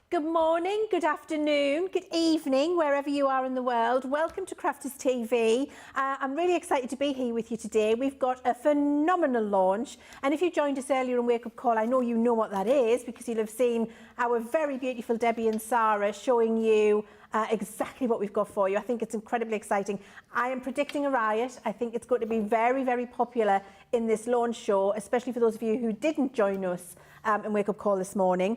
Good morning, good afternoon, good evening, wherever you are in the world. Welcome to Crafters TV. I'm really excited to be here with you today. We've got a phenomenal launch, and if you joined us earlier in Wake Up Call, I know you know what that is because you'll have seen our very beautiful Debbie and Sarah showing you exactly what we've got for you. I think it's incredibly exciting. I am predicting a riot. I think it's going to be very, very popular in this launch show, especially for those of you who didn't join us in Wake Up Call this morning.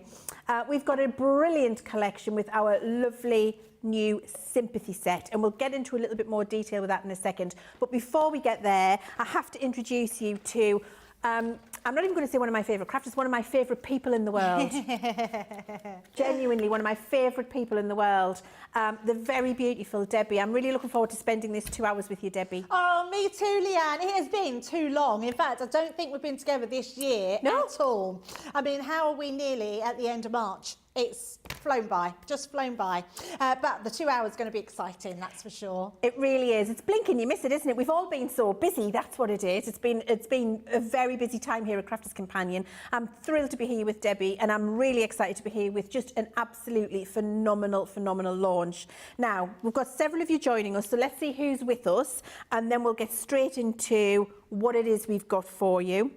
We've got a brilliant collection with our lovely new Sympathy set, and we'll get into a little bit more detail with that in a second. But before we get there, I have to introduce you to I'm not even going to say one of my favourite crafters, one of my favourite people in the world. Genuinely, one of my favourite people in the world. The very beautiful Debbie. I'm really looking forward to spending this 2 hours with you, Debbie. Oh, me too, Leanne. It has been too long. In fact, I don't think we've been together this year at all. I mean, how are we nearly at the end of March? It's flown by, just flown by. But the 2 hours is going to be exciting, that's for sure. It really is. It's blinking, you miss it, isn't it? We've all been so busy, that's what it is. It's been a very busy time here at Crafters Companion. I'm thrilled to be here with Debbie, and I'm really excited to be here with just an absolutely phenomenal launch. Now, we've got several of you joining us, so let's see who's with us, and then we'll get straight into what it is we've got for you.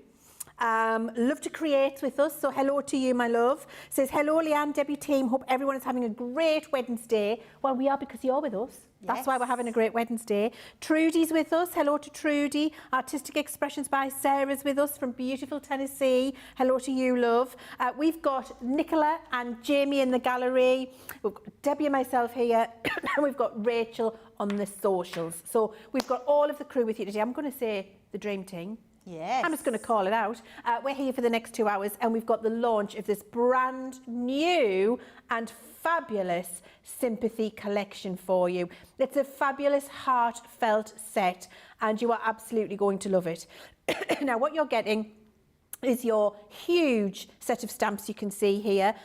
Love to create with us, so hello to you, my love. Says hello, Leanne, Debbie team. Hope everyone is having a great Wednesday. Well, we are because you're with us. Yes. That's why we're having a great Wednesday. Trudy's with us. Hello to Trudy. Artistic Expressions by Sarah's with us from beautiful Tennessee. Hello to you, love. We've got Nicola and Jamie in the gallery. We've got Debbie and myself here, and we've got Rachel on the socials. So we've got all of the crew with you today. I'm going to say the dream team. Yes. I'm just going to call it out. We're here for the next 2 hours, and we've got the launch of this brand new and fabulous Sympathy collection for you. It's a fabulous heartfelt set, and you are absolutely going to love it. Now, what you're getting is your huge set of stamps you can see here,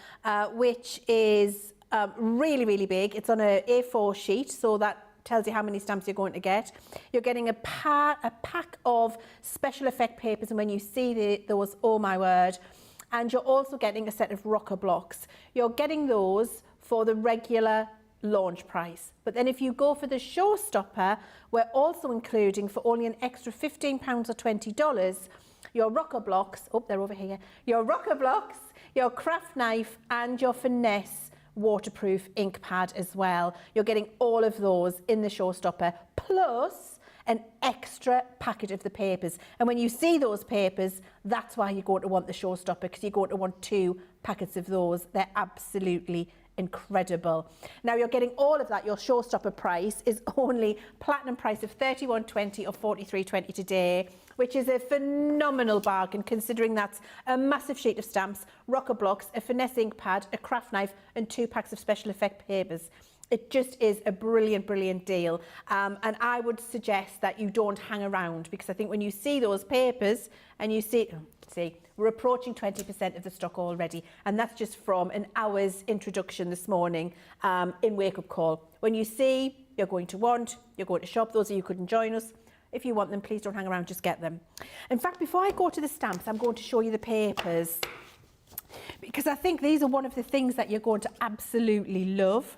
which is really, really big. It's on an A4 sheet, so that tells you how many stamps you're going to get. You're getting a pack of special effect papers, and when you see those, oh my word. And you're also getting a set of rocker blocks. You're getting those for the regular launch price. But then if you go for the Showstopper, we're also including for only an extra £15 or $20, your rocker blocks, oh, they're over here, your rocker blocks, your craft knife, and your finesse waterproof ink pad as well. You're getting all of those in the Showstopper, plus an extra packet of the papers. And when you see those papers, that's why you're going to want the Showstopper, because you're going to want 2 packets of those. They're absolutely incredible. Now, you're getting all of that. Your Showstopper price is only platinum price of $31.20 or $43.20 today, which is a phenomenal bargain considering that's a massive sheet of stamps, rocker blocks, a finesse ink pad, a craft knife, and 2 packs of special effect papers. It just is a brilliant deal, and I would suggest that you don't hang around, because I think when you see those papers and you see we're approaching 20% of the stock already, and that's just from an hour's introduction this morning in Wake Up Call. When you see, you're going to shop. Those of you who couldn't join us, if you want them, please don't hang around, just get them. In fact, before I go to the stamps, I'm going to show you the papers, because I think these are one of the things that you're going to absolutely love.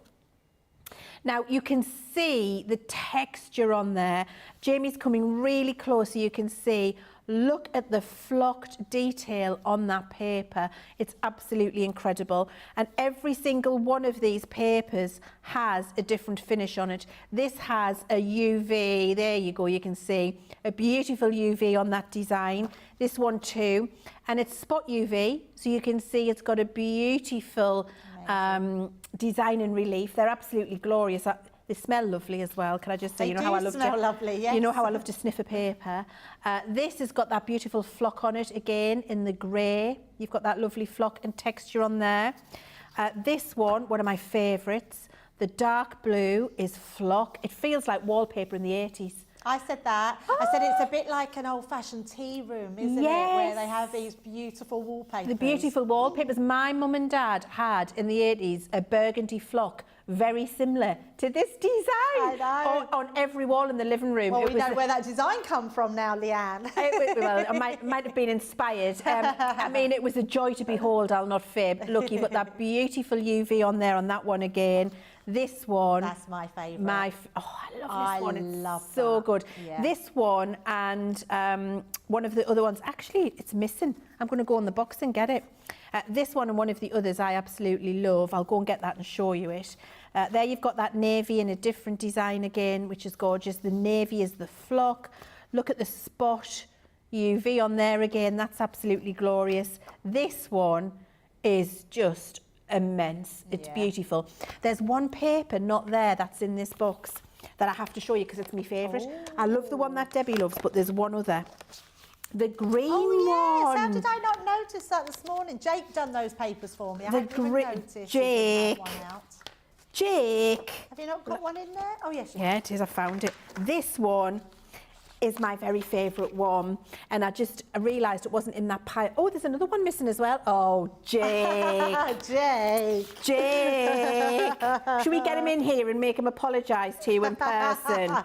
Now, you can see the texture on there. Jamie's coming really close so you can see. Look at the flocked detail on that paper. It's absolutely incredible. And every single one of these papers has a different finish on it. This has a UV. There you go. You can see a beautiful UV on that design. This one too. And it's spot UV. So you can see it's got a beautiful design and relief. They're absolutely glorious. They smell lovely as well. Can I just say, you know how I love to lovely, yes. You know how I love to sniff a paper. This has got that beautiful flock on it again in the grey. You've got that lovely flock and texture on there. This one of my favourites, the dark blue, is flock. It feels like wallpaper in the 80s. I said that. I said it's a bit like an old-fashioned tea room, isn't it? Where they have these beautiful wallpapers. The beautiful wallpapers. My mum and dad had, in the 80s, a burgundy flock, very similar to this design. I know. On every wall in the living room. Well, we know where that design come from now, Leanne. Well, I might have been inspired. I mean, it was a joy to behold, I'll not fib. Look, you've got that beautiful UV on there on that one again. This one. That's my favourite. Oh, I love this one. It's love so that. good. Yeah. This one and one of the other ones. Actually, it's missing. I'm going to go in the box and get it. This one and one of the others I absolutely love. I'll go and get that and show you it. There you've got that navy in a different design again, which is gorgeous. The navy is the flock. Look at the spot UV on there again. That's absolutely glorious. This one is just immense. It's beautiful. There's one paper not there that's in this box that I have to show you because it's my favourite. I love the one that Debbie loves, but there's one other. The green one. How did I not notice that this morning? Jake done those papers for me. I hadn't even noticed. Jake. That one out. Jake. Have you not got one in there? Oh, yes. Yeah, it is. I found it. This one is my very favourite one. And I realised it wasn't in that pile. Oh, there's another one missing as well. Oh, Jake. Jake. Jake. Should we get him in here and make him apologise to you in person?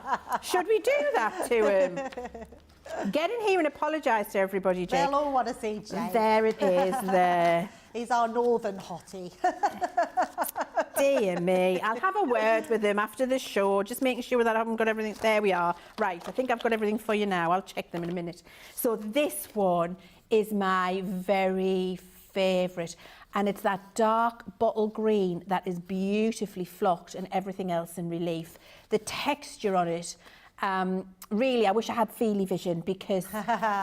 Should we do that to him? Get in here and apologise to everybody, Jake. They'll all want to see Jake. There it is, there. He's our northern hottie. Dear me. I'll have a word with him after the show, just making sure that I haven't got everything. There we are. Right, I think I've got everything for you now. I'll check them in a minute. So this one is my very favourite. And it's that dark bottle green that is beautifully flocked and everything else in relief. The texture on it, really, I wish I had feely vision because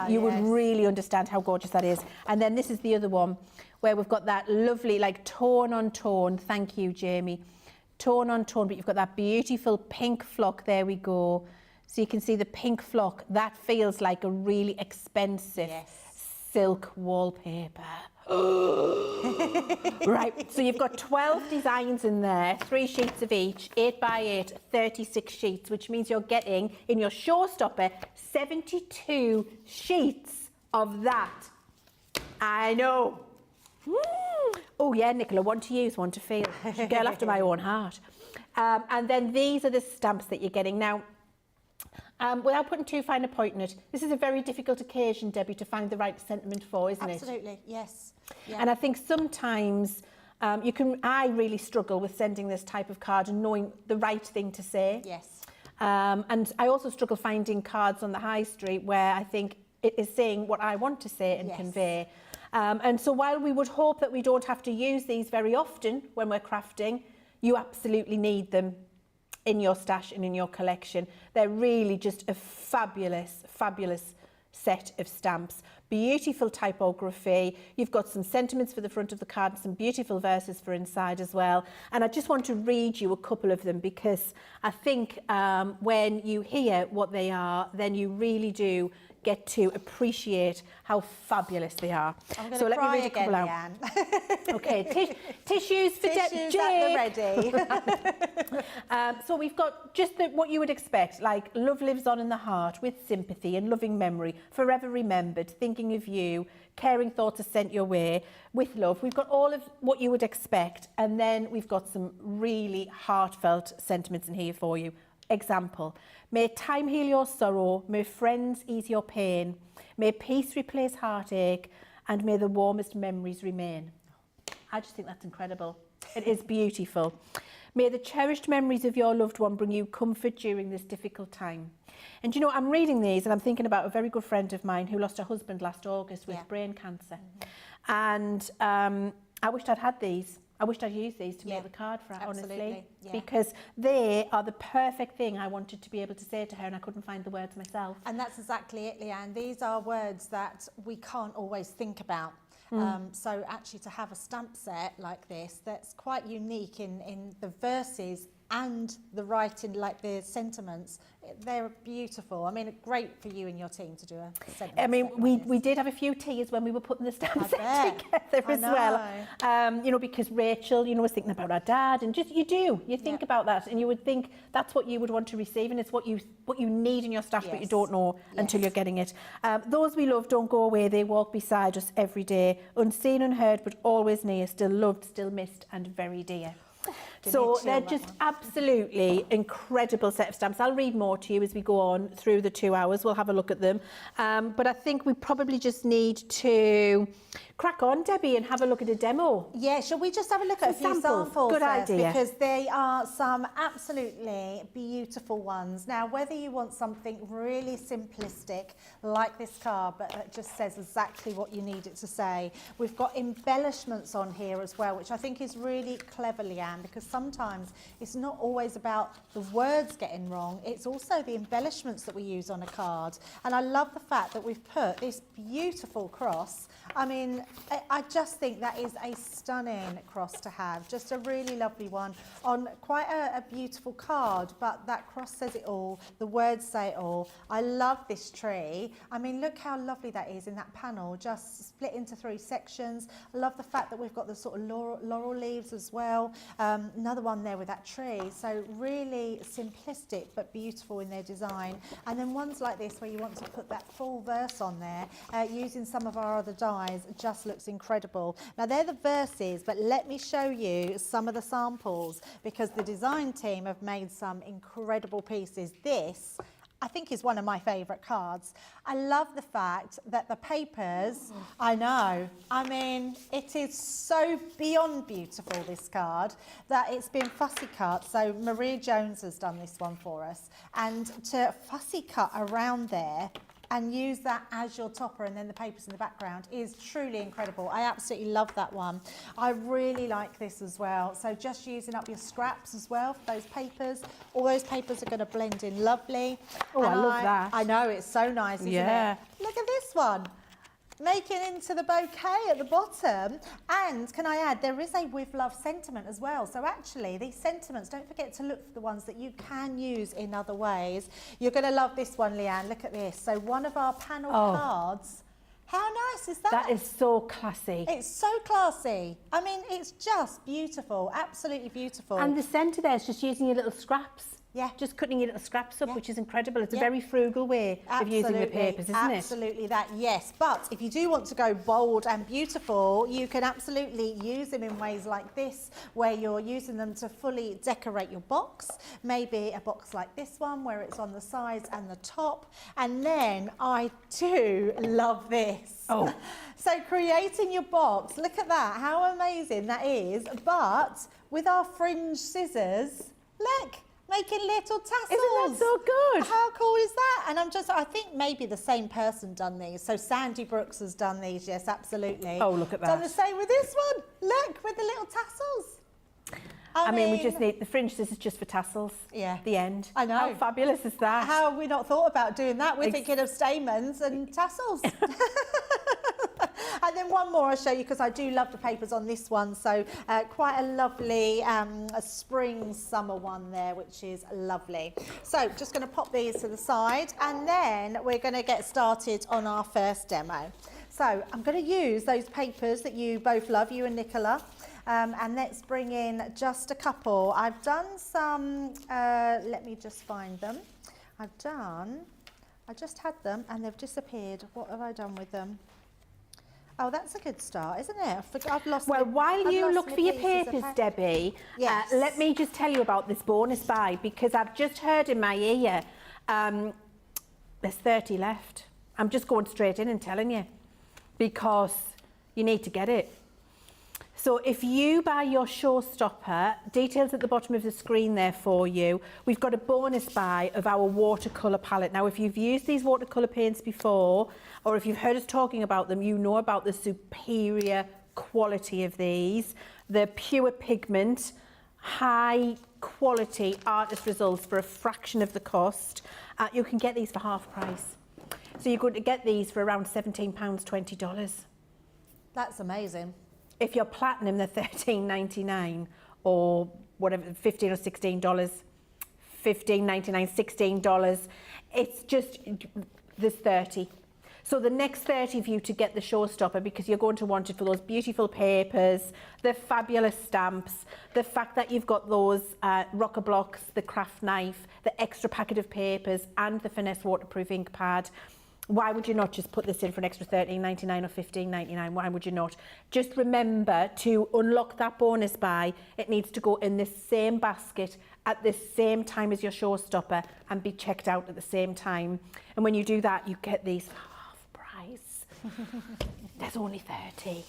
you would really understand how gorgeous that is. And then this is the other one where we've got that lovely, like tone on tone. Thank you, Jamie. Tone on tone, but you've got that beautiful pink flock. There we go. So you can see the pink flock. That feels like a really expensive silk wallpaper. Right, so you've got 12 designs in there, 3 sheets of each, 8 by 8, 36 sheets, which means you're getting in your Showstopper 72 sheets of that. I know. Oh yeah, Nicola, one to use, one to feel. She's a girl after my own heart. And then these are the stamps that you're getting. Now, without putting too fine a point in it, this is a very difficult occasion, Debbie, to find the right sentiment for, isn't it? Absolutely, yes. Yeah. And I think sometimes I really struggle with sending this type of card and knowing the right thing to say. Yes. And I also struggle finding cards on the high street where I think it is saying what I want to say and convey. And so while we would hope that we don't have to use these very often when we're crafting, you absolutely need them in your stash and in your collection. They're really just a fabulous, fabulous set of stamps. Beautiful typography. You've got some sentiments for the front of the card and some beautiful verses for inside as well. And I just want to read you a couple of them because I think when you hear what they are, then you really do get to appreciate how fabulous they are. So let me read a couple out. Okay, tissues for Tissues at the ready. So we've got just what you would expect, like love lives on in the heart with sympathy and loving memory, forever remembered, thinking of you, caring thoughts are sent your way with love. We've got all of what you would expect, and then we've got some really heartfelt sentiments in here for you. Example, may time heal your sorrow, may friends ease your pain, may peace replace heartache, and may the warmest memories remain. I just think that's incredible. It is beautiful. May the cherished memories of your loved one bring you comfort during this difficult time. And you know, I'm reading these and I'm thinking about a very good friend of mine who lost her husband last August with brain cancer. And I wished I'd had these. I wished I'd used these to make the card for her, honestly, because they are the perfect thing I wanted to be able to say to her and I couldn't find the words myself. And that's exactly it, Leanne. These are words that we can't always think about. So actually to have a stamp set like this, that's quite unique in the verses and the writing, like the sentiments, they're beautiful. I mean, great for you and your team to do a sentiment. I mean, we did have a few tears when we were putting the stamp set together as well. You know, because Rachel, you know, was thinking about her dad, and just you think about that, and you would think that's what you would want to receive, and it's what you need in your stash, but you don't know until you're getting it. Those we love don't go away; they walk beside us every day, unseen, unheard, but always near, still loved, still missed, and very dear. So they're just absolutely incredible set of stamps. I'll read more to you as we go on through the 2 hours. We'll have a look at them. But I think we probably just need to crack on, Debbie, and have a look at a demo. Yeah, shall we just have a look at a few samples Good first, idea. because they are some absolutely beautiful ones. Now, whether you want something really simplistic like this card, but that just says exactly what you need it to say. We've got embellishments on here as well, which I think is really clever, Leann, because sometimes it's not always about the words getting wrong, it's also the embellishments that we use on a card. And I love the fact that we've put this beautiful cross. I mean, I just think that is a stunning cross to have, just a really lovely one on quite a beautiful card, but that cross says it all, the words say it all. I love this tree. I mean, look how lovely that is in that panel, just split into 3 sections. I love the fact that we've got the sort of laurel leaves as well. Another one there with that tree. So really simplistic, but beautiful in their design. And then ones like this where you want to put that full verse on there, using some of our other dies, just looks incredible. Now they're the verses, but let me show you some of the samples, because the design team have made some incredible pieces. This, I think, is one of my favourite cards. I love the fact that the papers, I know, I mean, it is so beyond beautiful, this card, that it's been fussy cut. So Maria Jones has done this one for us, and to fussy cut around there and use that as your topper and then the papers in the background is truly incredible. I absolutely love that one. I really like this as well. So just using up your scraps as well for those papers. All those papers are going to blend in lovely. Oh, I love that. I know, it's so nice, isn't it? Look at this one. Making into the bouquet at the bottom. And can I add, there is a with love sentiment as well. So actually these sentiments, don't forget to look for the ones that you can use in other ways. You're going to love this one, Leann. Look at this. So one of our panel cards. How nice is that? That is so classy. It's so classy. I mean, it's just beautiful, absolutely beautiful. And the centre there is just using your little scraps. Yeah. Just cutting your little scraps up, which is incredible. It's a very frugal way of using the papers, isn't it? Absolutely that, yes. But if you do want to go bold and beautiful, you can absolutely use them in ways like this, where you're using them to fully decorate your box. Maybe a box like this one, where it's on the sides and the top. And then I do love this. Oh. So creating your box, look at that, how amazing that is. But with our fringe scissors, look. Making little tassels. Isn't that so good? How cool is that? And I think maybe the same person done these. So Sandy Brooks has done these, yes, absolutely. Oh, look at that. Done the same with this one. Look, with the little tassels. I mean, we just need the fringe scissors just for tassels. Yeah. The end. I know. How fabulous is that? How have we not thought about doing that? We're thinking of stamens and tassels. And then one more I'll show you, because I do love the papers on this one. So quite a lovely a spring summer one there, which is lovely. So just going to pop these to the side, and then we're going to get started on our first demo. So I'm going to use those papers that you both love, you and Nicola. And let's bring in just a couple. I've done some, let me just find them. I just had them and they've disappeared. What have I done with them? Oh, that's a good start, isn't it? I've lost. Well, while you look for your papers, Debbie, let me just tell you about this bonus buy, because I've just heard in my ear there's 30 left. I'm just going straight in and telling you, because you need to get it. So if you buy your Showstopper, details at the bottom of the screen there for you, we've got a bonus buy of our watercolour palette. Now, if you've used these watercolour paints before, or if you've heard us talking about them, you know about the superior quality of these. The pure pigment, high quality artist results for a fraction of the cost. You can get these for half price. So you're going to get these for around £17, $20. That's amazing. If you're platinum, they're $13.99 or whatever, $15 or $16, $15.99, $16. It's just, there's 30. So the next 30 of you to get the Showstopper, because you're going to want it for those beautiful papers, the fabulous stamps, the fact that you've got those rocker blocks, the craft knife, the extra packet of papers and the finesse waterproof ink pad. Why would you not just put this in for an extra $13.99 or $15.99? Why would you not? Just remember to unlock that bonus buy. It needs to go in this same basket at the same time as your Showstopper and be checked out at the same time. And when you do that, you get these for half price. There's only 30.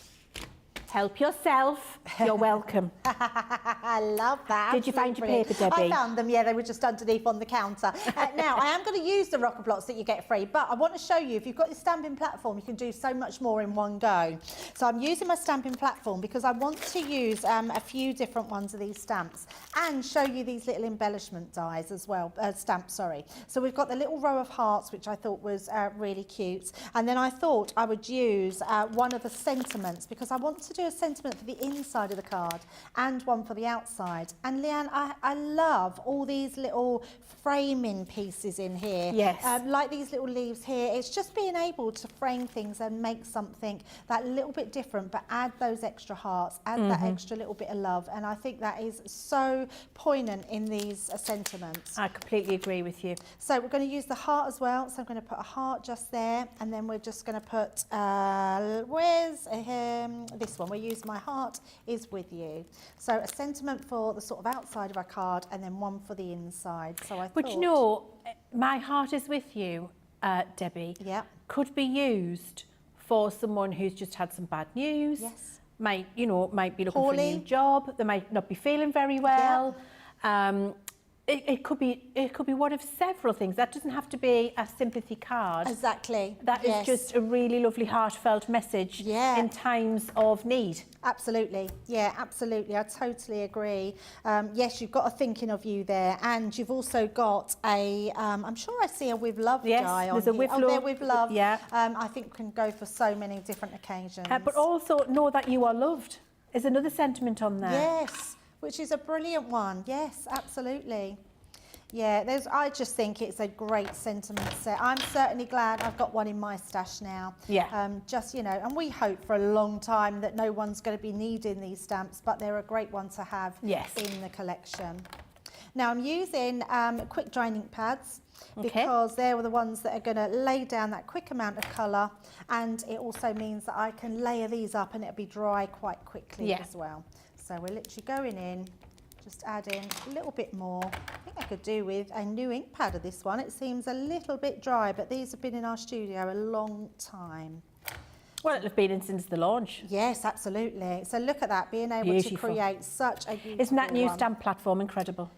Help yourself. You're welcome. I love that. Did you find your paper, Debbie? I found them, yeah, they were just underneath on the counter. Now, I am going to use the rocker blocks that you get free, but I want to show you, if you've got your stamping platform, you can do so much more in one go. So I'm using my stamping platform because I want to use a few different ones of these stamps and show you these little embellishment dies as well, stamps, sorry. So we've got the little row of hearts, which I thought was really cute. And then I thought I would use one of the sentiments because I want to do a sentiment for the inside of the card and one for the outside. And Leanne, I love all these little framing pieces in here. Yes. Like these little leaves here. It's just being able to frame things and make something that little bit different, but add those extra hearts, add that extra little bit of love. And I think that is so poignant in these sentiments. I completely agree with you. So we're going to use the heart as well. So I'm going to put a heart just there, and then we're just going to put, where's this one? We'll use my heart is with you. So a sentiment for the sort of outside of our card, and then one for the inside. So I But you know, my heart is with you, Debbie. Yeah. Could be used for someone who's just had some bad news. Yes. Might be looking for a Poorly. new job. They might not be feeling very well. Yeah. It could be one of several things. That doesn't have to be a sympathy card. Exactly. That is just a really lovely heartfelt message in times of need. Absolutely. Yeah, absolutely. I totally agree. Yes, you've got a thinking of you there, and you've also got a, I'm sure I see a with love die on there's a here. with Oh, love. there with love. Yeah. I think can go for so many different occasions. But also know that you are loved is another sentiment on there. Yes, which is a brilliant one. Yes, absolutely. Yeah, I just think it's a great sentiment set. I'm certainly glad I've got one in my stash now. Yeah. Just, you know, and we hope for a long time that no one's going to be needing these stamps, but they're a great one to have in the collection. Now I'm using quick drying ink pads because they're the ones that are going to lay down that quick amount of colour, and it also means that I can layer these up and it'll be dry quite quickly as well. So we're literally going in, just adding a little bit more. I think I could do with a new ink pad of this one. It seems a little bit dry, but these have been in our studio a long time. Well, it'll have been in since the launch. Yes, absolutely. So look at that, being able to create such a beautiful Isn't that new one. stamp platform incredible?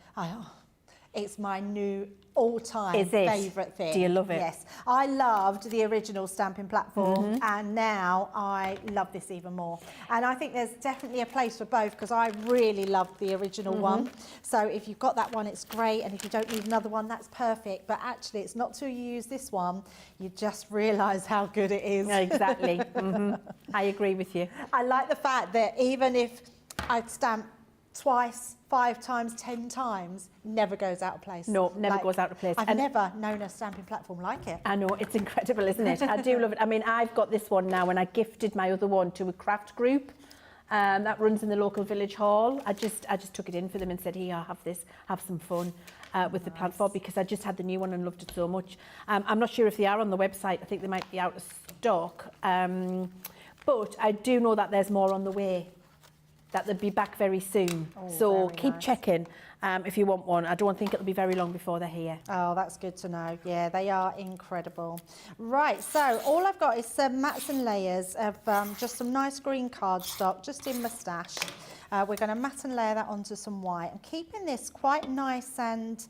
It's my new all-time favourite thing. Do you love it? Yes. I loved the original stamping platform, and now I love this even more. And I think there's definitely a place for both because I really loved the original one. So if you've got that one, it's great. And if you don't need another one, that's perfect. But actually, it's not till you use this one, you just realise how good it is. Exactly. I agree with you. I like the fact that even if I'd stamp twice, 5 times, 10 times, never goes out of place. No, never goes out of place. I've never known a stamping platform like it. I know, it's incredible, isn't it? I do love it. I mean, I've got this one now, and I gifted my other one to a craft group that runs in the local village hall. I just took it in for them and said, here, have this, have some fun with the platform, because I just had the new one and loved it so much. I'm not sure if they are on the website. I think they might be out of stock. But I do know that there's more on the way, that they'll be back very soon. So keep checking if you want one. I don't think it'll be very long before they're here. Oh, that's good to know. Yeah, they are incredible. Right, so all I've got is some mats and layers of just some nice green cardstock just in my stash. We're going to mat and layer that onto some white. I'm keeping this quite nice and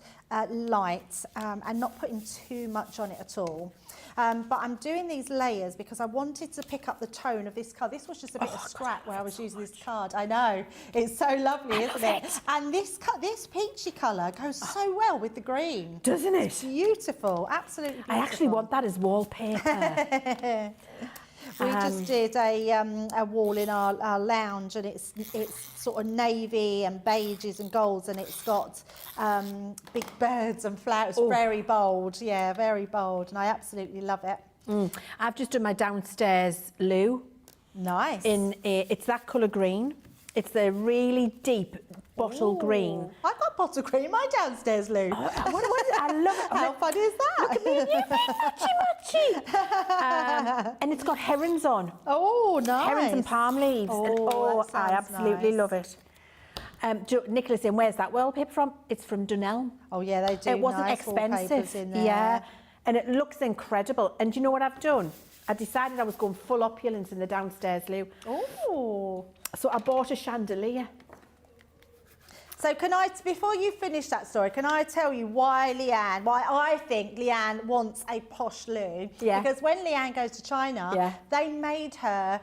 light and not putting too much on it at all. But I'm doing these layers because I wanted to pick up the tone of this card. This was just a bit of scrap where I was using this card. I know, it's so lovely, isn't it? And this peachy colour goes so well with the green. Doesn't it? It's beautiful, absolutely beautiful. I actually want that as wallpaper. We just did a wall in our lounge, and it's sort of navy and beiges and golds, and it's got big birds and flowers. Very bold, yeah, very bold, and I absolutely love it. I've just done my downstairs loo. Nice. It's that colour green. It's the really deep bottle green. I've got bottle green in my downstairs, Lou. Oh, I love it. How fun is that? Look at me and you, matchy. And it's got herons on. Oh, nice. Herons and palm leaves. Oh, that I sounds absolutely nice. love it. Nicholas, and where's that wallpaper from? It's from Dunelm. Oh, yeah, they do. It wasn't nice expensive. wallpapers in there. Yeah, and it looks incredible. And do you know what I've done? I decided I was going full opulence in the downstairs, Lou. Oh. So I bought a chandelier. So before you finish that story, can I tell you why I think Leann wants a posh loo? Yeah. Because when Leann goes to China, they made her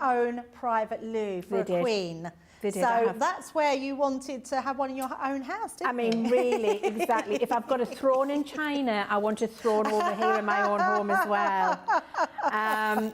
own private loo for a queen. They did, so that's where you wanted to have one in your own house, didn't you? I mean, really, exactly. If I've got a throne in China, I want a throne over here in my own home as well.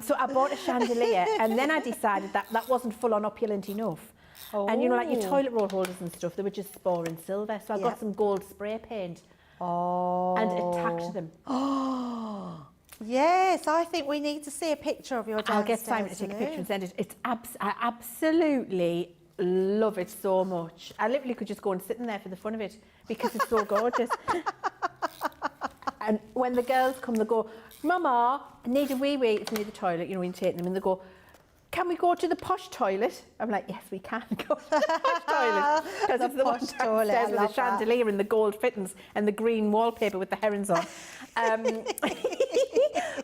So I bought a chandelier, and then I decided that wasn't full on opulent enough. Oh. And you know, like your toilet roll holders and stuff, they were just spore and silver. So I got some gold spray paint and attacked them. Oh. Yes, I think we need to see a picture of your downstairs. I'll get Simon to take a picture and send it. It's I absolutely love it so much. I literally could just go and sit in there for the fun of it because it's so gorgeous. And when the girls come, they go, Mama, I need a wee wee. It's near the toilet, you know, when you take them, and they go, can we go to the posh toilet? I'm like, yes, we can go to the posh toilet. Because it's the one downstairs with the chandelier and the gold fittings and the green wallpaper with the herons on.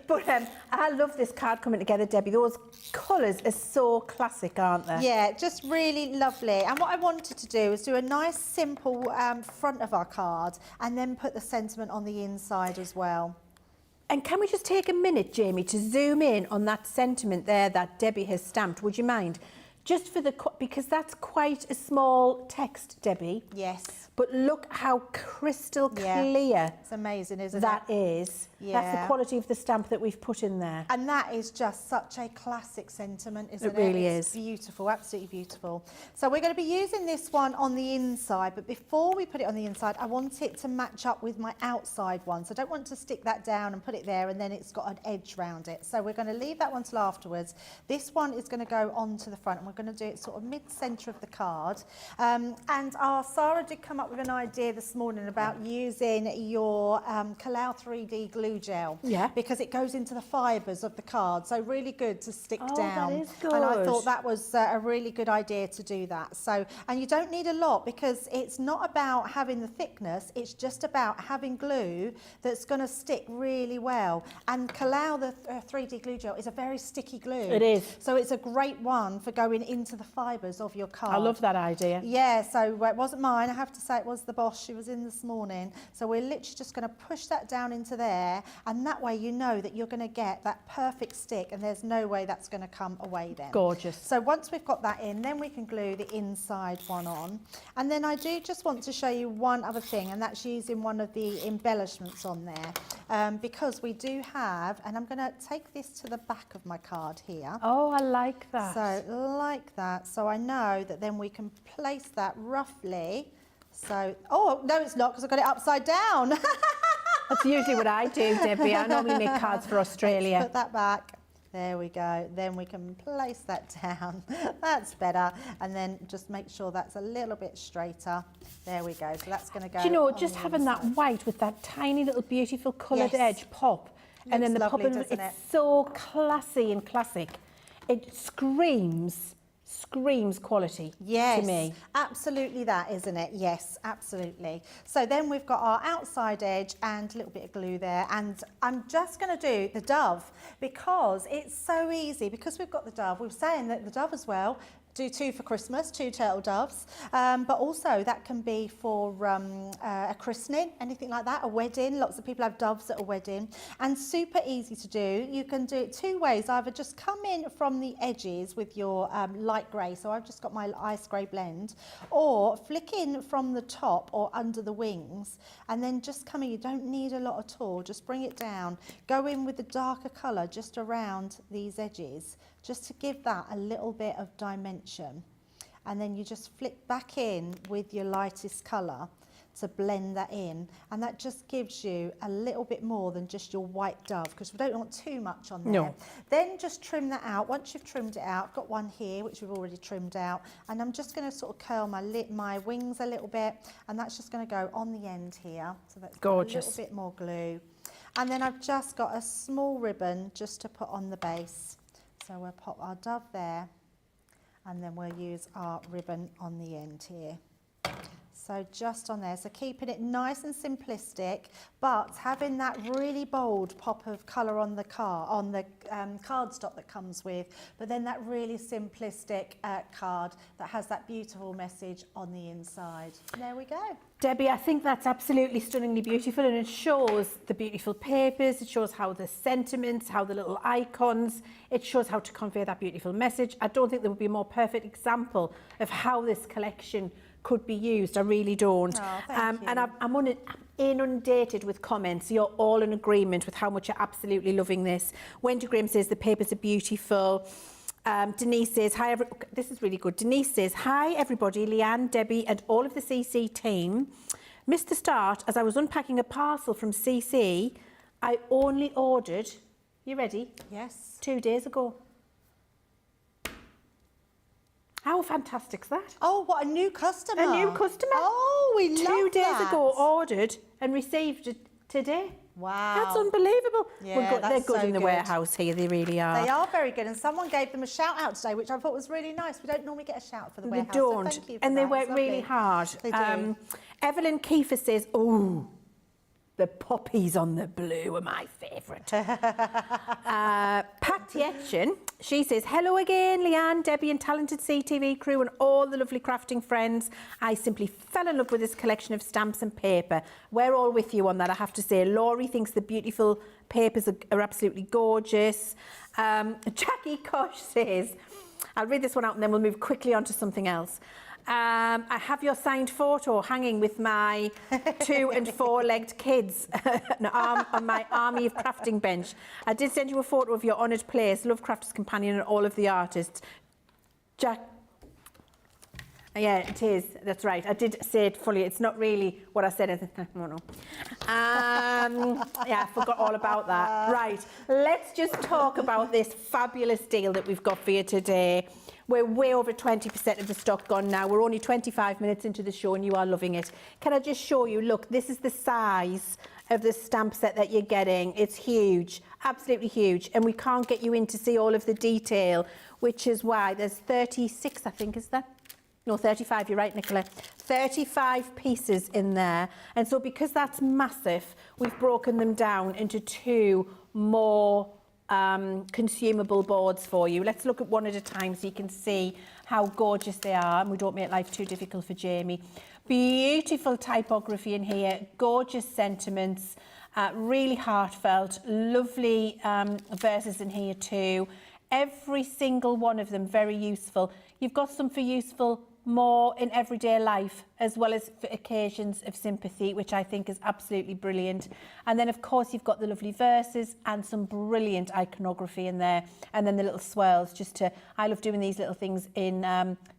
But I love this card coming together, Debbie. Those colours are so classic, aren't they? Yeah, just really lovely. And what I wanted to do is do a nice, simple front of our card and then put the sentiment on the inside as well. And can we just take a minute, Jamie, to zoom in on that sentiment there that Debbie has stamped? Would you mind? Just for because that's quite a small text, Debbie. Yes. But look how crystal clear. It's amazing, isn't it? That is. Yeah. That's the quality of the stamp that we've put in there. And that is just such a classic sentiment, isn't it? It really is. Beautiful, absolutely beautiful. So we're going to be using this one on the inside, but before we put it on the inside, I want it to match up with my outside one. So I don't want to stick that down and put it there and then it's got an edge round it. So we're going to leave that one till afterwards. This one is going to go onto the front and we're going to do it sort of mid-centre of the card. And our Sarah did come up with an idea this morning about using your Kalau 3D glue gel. Yeah. Because it goes into the fibres of the card. So really good to stick down. That is good. And I thought that was a really good idea to do that. So, and you don't need a lot because it's not about having the thickness, it's just about having glue that's going to stick really well. And Kalau, the 3D glue gel, is a very sticky glue. It is. So it's a great one for going into the fibres of your card. I love that idea. Yeah, so it wasn't mine. I have to say it was the boss. She was in this morning. So we're literally just going to push that down into there. And that way you know that you're going to get that perfect stick and there's no way that's going to come away then. Gorgeous. So once we've got that in, then we can glue the inside one on. And then I do just want to show you one other thing, and that's using one of the embellishments on there. Because we do have, and I'm going to take this to the back of my card here. Oh, I like that. So like that. So I know that then we can place that roughly. So, oh, no, it's not because I've got it upside down. That's usually what I do, Debbie. I normally make cards for Australia. Put that back. There we go. Then we can place that down. That's better. And then just make sure that's a little bit straighter. There we go. So that's going to go. Do you know, just having that white with that tiny little beautiful coloured edge pop. And then the lovely, popping, doesn't it? it's so classy and classic. It screams quality to me. Absolutely that, isn't it? Yes, absolutely. So then we've got our outside edge and a little bit of glue there, and I'm just going to do the dove because it's so easy. Because we've got the dove, we were saying that the dove as well, do 2 for Christmas, 2 turtle doves, but also that can be for a christening, anything like that, a wedding. Lots of people have doves at a wedding, and super easy to do. You can do it 2 ways. Either just come in from the edges with your light grey, so I've just got my ice grey blend, or flick in from the top or under the wings, and then just come in. You don't need a lot at all, just bring it down. Go in with the darker colour just around these edges, just to give that a little bit of dimension. And then you just flick back in with your lightest colour to blend that in, and that just gives you a little bit more than just your white dove, because we don't want too much on there. No. Then just trim that out. Once you've trimmed it out, I've got one here which we've already trimmed out, and I'm just going to sort of curl my wings a little bit, and that's just going to go on the end here. So that's gorgeous. A little bit more glue. And then I've just got a small ribbon just to put on the base. So we'll pop our dove there, and then we'll use our ribbon on the end here. So just on there, so keeping it nice and simplistic, but having that really bold pop of colour on the cardstock that comes with, but then that really simplistic card that has that beautiful message on the inside. There we go. Debbie, I think that's absolutely stunningly beautiful, and it shows the beautiful papers, it shows how the sentiments, how the little icons, it shows how to convey that beautiful message. I don't think there would be a more perfect example of how this collection could be used. I really don't. Oh, thank you. And I'm inundated with comments. You're all in agreement with how much you're absolutely loving this. Wendy Graham says the papers are beautiful. Denise says, hi, this is really good. Denise says, hi everybody, Leanne, Debbie and all of the CC team. Missed the start as I was unpacking a parcel from CC. I only ordered, you ready? Yes. 2 days ago. How fantastic's that? Oh, what a new customer. A new customer. Oh, we love that. 2 days ago ordered and received it today. Wow. That's unbelievable. Yeah, they're good so in the good. warehouse here, they really are. They are very good, and someone gave them a shout out today, which I thought was really nice. We don't normally get a shout for the warehouse. They don't, so thank you for and they that. work It's really lovely. hard. They do. Evelyn Kiefer says, oh, the poppies on the blue are my favourite. Pat Yetchin, she says, hello again, Leanne, Debbie and talented CTV crew and all the lovely crafting friends. I simply fell in love with this collection of stamps and paper. We're all with you on that, I have to say. Laurie thinks the beautiful papers are absolutely gorgeous. Jackie Kosh says, I'll read this one out and then we'll move quickly on to something else. I have your signed photo hanging with my 2- and 4-legged kids on my Army of Crafting bench. I did send you a photo of your honoured place, Love Crafters Companion and all of the artists. Jack. Yeah, it is. That's right. I did say it fully. It's not really what I said. I don't know. Yeah, I forgot all about that. Right. Let's just talk about this fabulous deal that we've got for you today. We're way over 20% of the stock gone now. We're only 25 minutes into the show and you are loving it. Can I just show you? Look, this is the size of the stamp set that you're getting. It's huge, absolutely huge. And we can't get you in to see all of the detail, which is why there's 36, I think, is there? No, 35, you're right, Nicola. 35 pieces in there. And so because that's massive, we've broken them down into 2 more consumable boards for you. Let's look at one at a time so you can see how gorgeous they are and we don't make life too difficult for Jamie. Beautiful typography in here, gorgeous sentiments, really heartfelt, lovely verses in here too. Every single one of them very useful. You've got some for useful more in everyday life as well as for occasions of sympathy, which I think is absolutely brilliant. And then of course you've got the lovely verses and some brilliant iconography in there, and then the little swirls. I love doing these little things in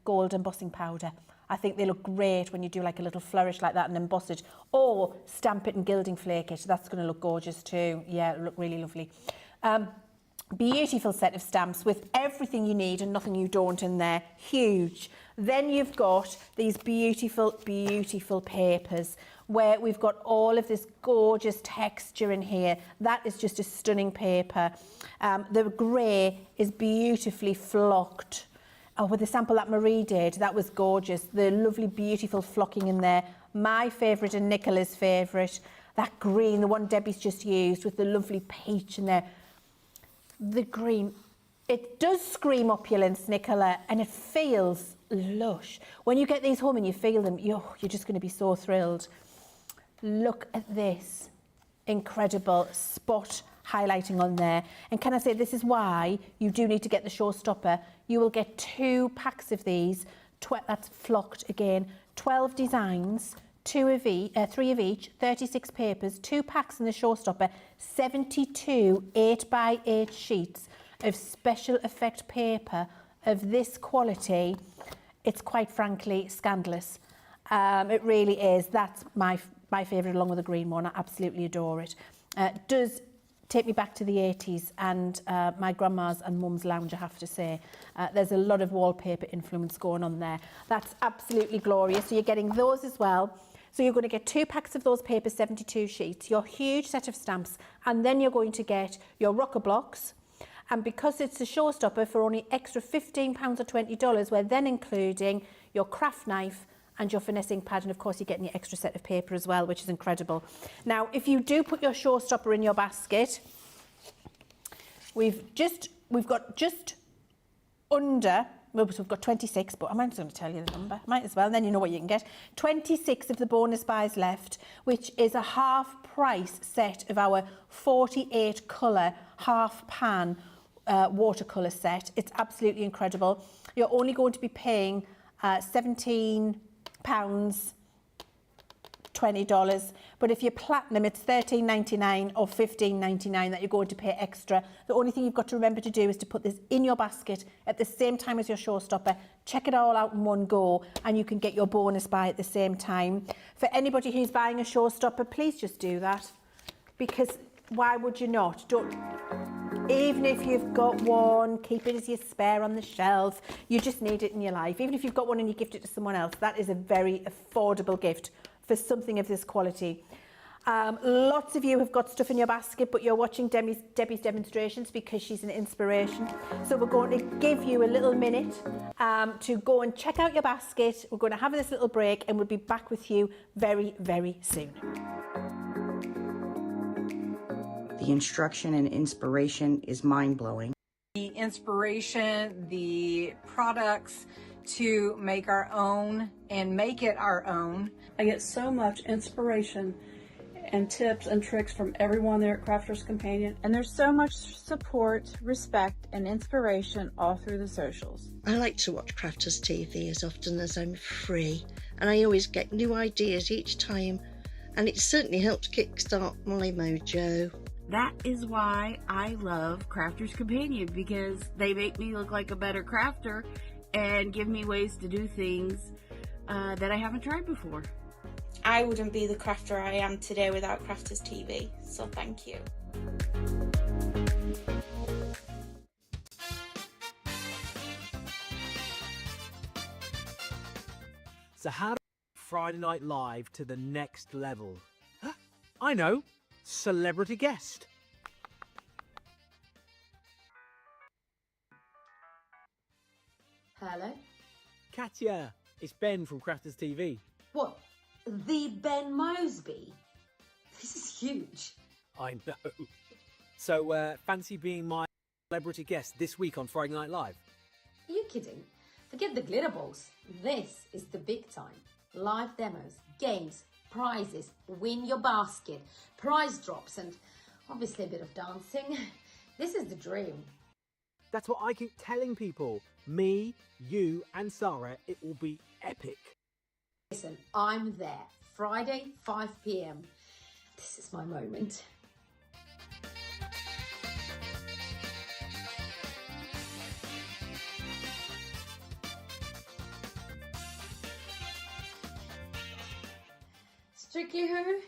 gold embossing powder. I think they look great when you do like a little flourish like that and emboss it, or stamp it and gilding flake it. That's going to look gorgeous too. Yeah, it'll look really lovely. Beautiful set of stamps with everything you need and nothing you don't in there. Huge. Then you've got these beautiful, beautiful papers where we've got all of this gorgeous texture in here. That is just a stunning paper. The grey is beautifully flocked. Oh, with the sample that Marie did, that was gorgeous. The lovely, beautiful flocking in there. My favourite and Nicola's favourite. That green, the one Debbie's just used with the lovely peach in there. The green, it does scream opulence, Nicola, and it feels lush. When you get these home and you feel them, you're just going to be so thrilled. Look at this incredible spot highlighting on there. And can I say, this is why you do need to get the Showstopper. You will get 2 packs of these. That's flocked again. 12 designs. 3 of each, 36 papers, 2 packs in the Showstopper, 72 8x8 sheets of special effect paper of this quality. It's quite frankly scandalous. It really is. That's my favourite, along with the green one. I absolutely adore it. It does take me back to the 80s and my grandma's and mum's lounge, I have to say. There's a lot of wallpaper influence going on there. That's absolutely glorious. So you're getting those as well. So you're going to get 2 packs of those paper 72 sheets, your huge set of stamps, and then you're going to get your rocker blocks. And because it's a Showstopper for only extra £15 or $20, we're then including your craft knife and your finessing pad, and of course you're getting your extra set of paper as well, which is incredible. Now, if you do put your Showstopper in your basket, we've got just under, well, we've got 26, but I'm not going to tell you the number, might as well, and then you know what you can get. 26 of the bonus buys left, which is a half price set of our 48 colour half pan watercolour set. It's absolutely incredible. You're only going to be paying £17, $20, but if you're platinum it's $13.99 or $15.99 that you're going to pay extra. The only thing you've got to remember to do is to put this in your basket at the same time as your Showstopper. Check it all out in one go and you can get your bonus buy at the same time. For anybody who's buying a Showstopper, please just do that, because why would you not? Even if you've got one, keep it as your spare on the shelf. You just need it in your life. Even if you've got one and you gift it to someone else, that is a very affordable gift for something of this quality. Lots of you have got stuff in your basket, but you're watching Debbie's demonstrations because she's an inspiration. So we're going to give you a little minute to go and check out your basket. We're going to have this little break and we'll be back with you very, very soon. The instruction and inspiration is mind-blowing. The inspiration, the products to make our own and make it our own. I get so much inspiration and tips and tricks from everyone there at Crafters Companion. And there's so much support, respect, and inspiration all through the socials. I like to watch Crafters TV as often as I'm free, and I always get new ideas each time, and it certainly helps kickstart my mojo. That is why I love Crafters Companion, because they make me look like a better crafter and give me ways to do things that I haven't tried before. I wouldn't be the crafter I am today without Crafters TV, so thank you. So how do Friday Night Live to the next level? Huh? I know, celebrity guest. Hello? Katya, it's Ben from Crafters TV. What? The Ben Mosby? This is huge. I know. So, fancy being my celebrity guest this week on Friday Night Live? Are you kidding? Forget the glitter balls. This is the big time. Live demos, games, prizes, win your basket, prize drops, and obviously a bit of dancing. This is the dream. That's what I keep telling people. Me, you, and Sarah, it will be epic. Listen, I'm there. Friday, 5 p.m. This is my moment. Strictly Who,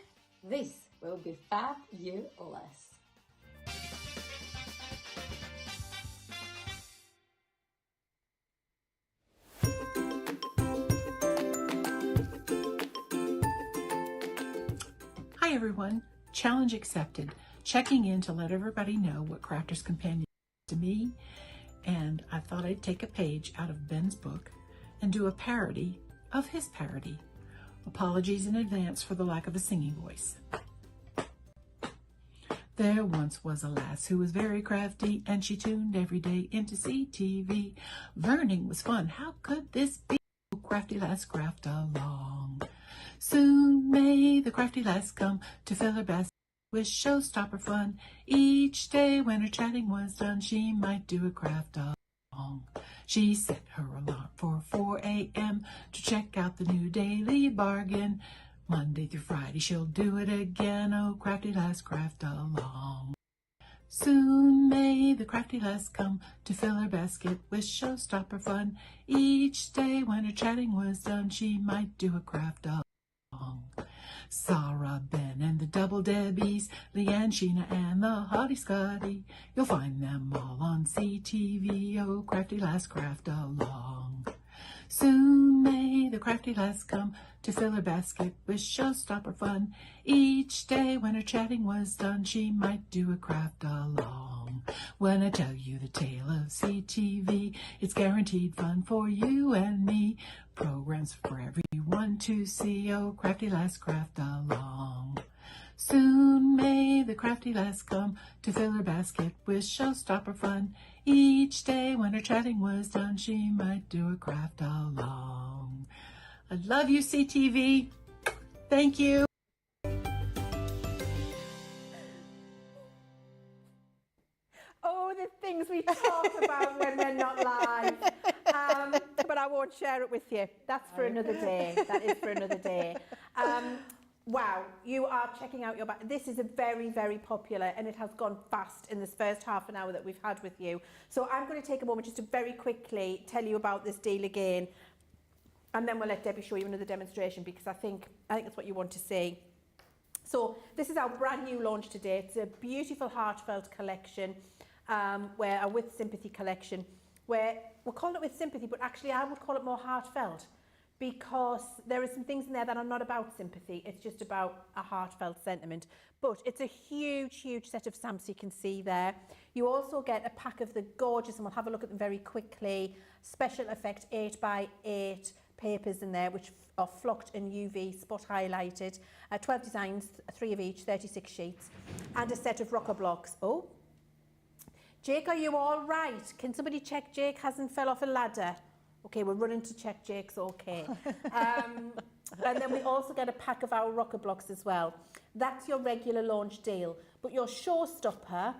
this will be fabulous. Hi everyone, challenge accepted. Checking in to let everybody know what Crafters Companion is to me, and I thought I'd take a page out of Ben's book and do a parody of his parody. Apologies in advance for the lack of a singing voice. There once was a lass who was very crafty, and she tuned every day into CTV. Learning was fun, how could this be? Oh, crafty lass, craft along. Soon may the crafty lass come to fill her basket with Showstopper fun. Each day when her chatting was done, she might do a craft along. She set her alarm for 4 a.m. to check out the new daily bargain. Monday through Friday she'll do it again. Oh, crafty lass, craft along. Soon may the crafty lass come to fill her basket with Showstopper fun. Each day when her chatting was done, she might do a craft along. Sarah, Ben, and the Double Debbies, Leann, Sheena, and the Hottie Scotty. You'll find them all on CTV. Oh, crafty lass, craft along. Soon may the crafty lass come to fill her basket with Showstopper fun. Each day when her chatting was done, she might do a craft along. When I tell you the tale of CTV, it's guaranteed fun for you and me. Programs for everyone to see. Oh, crafty lass, craft along. Soon may the crafty lass come to fill her basket with Showstopper fun. Each day when her chatting was done, she might do a craft along. I love you, CTV. Thank you. Oh, the things we talk about when we're not live. But I won't share it with you. That's for another day. That is for another day. Wow, you are checking out your bag. This is a very, very popular, and it has gone fast in this first half an hour that we've had with you. So I'm going to take a moment just to very quickly tell you about this deal again, and then we'll let Debbie show you another demonstration, because I think it's what you want to see. So this is our brand new launch today. It's a beautiful heartfelt collection, where our With Sympathy collection, where we're calling it With Sympathy, but actually I would call it more heartfelt, because there are some things in there that are not about sympathy. It's just about a heartfelt sentiment. But it's a huge, huge set of stamps you can see there. You also get a pack of the gorgeous, and we'll have a look at them very quickly, special effect 8x8 papers in there, which are flocked and UV spot highlighted. 12 designs, 3 of each, 36 sheets. And a set of rocker blocks. Oh, Jake, are you all right? Can somebody check Jake hasn't fell off a ladder? Okay, we're running to check Jake's okay. And then we also get a pack of our rocker blocks as well. That's your regular launch deal. But your Showstopper,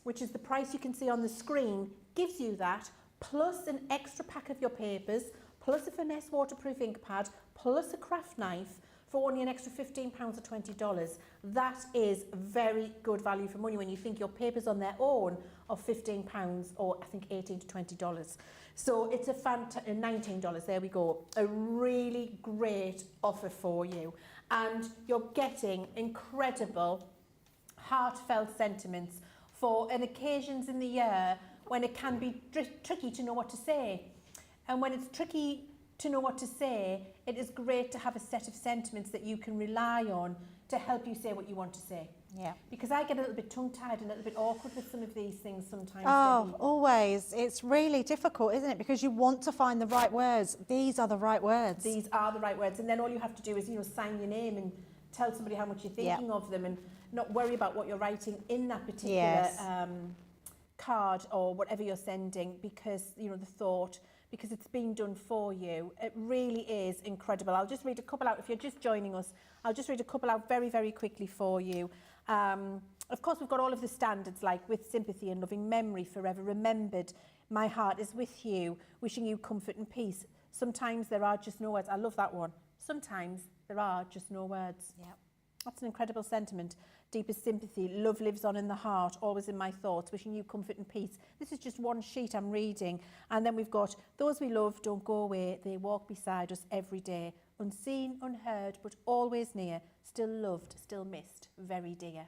which is the price you can see on the screen, gives you that, plus an extra pack of your papers, plus a finesse waterproof ink pad, plus a craft knife for only an extra £15 or $20. That is very good value for money when you think your papers on their own are £15 or I think $18 to $20. So it's a $19, there we go. A really great offer for you. And you're getting incredible heartfelt sentiments for an occasions in the year when it can be tricky to know what to say. And when it's tricky to know what to say, it is great to have a set of sentiments that you can rely on to help you say what you want to say. Yeah. Because I get a little bit tongue-tied and a little bit awkward with some of these things sometimes. Oh, Debbie. always. It's really difficult, isn't it? Because you want to find the right words. These are the right words. These are the right words. And then all you have to do is, sign your name and tell somebody how much you're thinking of them, and not worry about what you're writing in that particular card or whatever you're sending, because, the thought, because it's been done for you. It really is incredible. I'll just read a couple out. If you're just joining us, I'll just read a couple out very, very quickly for you. Of course, we've got all of the standards like With Sympathy and Loving Memory, Forever Remembered, My Heart is With You, Wishing You Comfort and Peace. Sometimes there are just no words. I love that one. Sometimes there are just no words. Yeah. That's an incredible sentiment. Deepest sympathy, love lives on in the heart, always in my thoughts, wishing you comfort and peace. This is just one sheet I'm reading. And then we've got, those we love don't go away, they walk beside us every day. Unseen, unheard, but always near, still loved, still missed, very dear.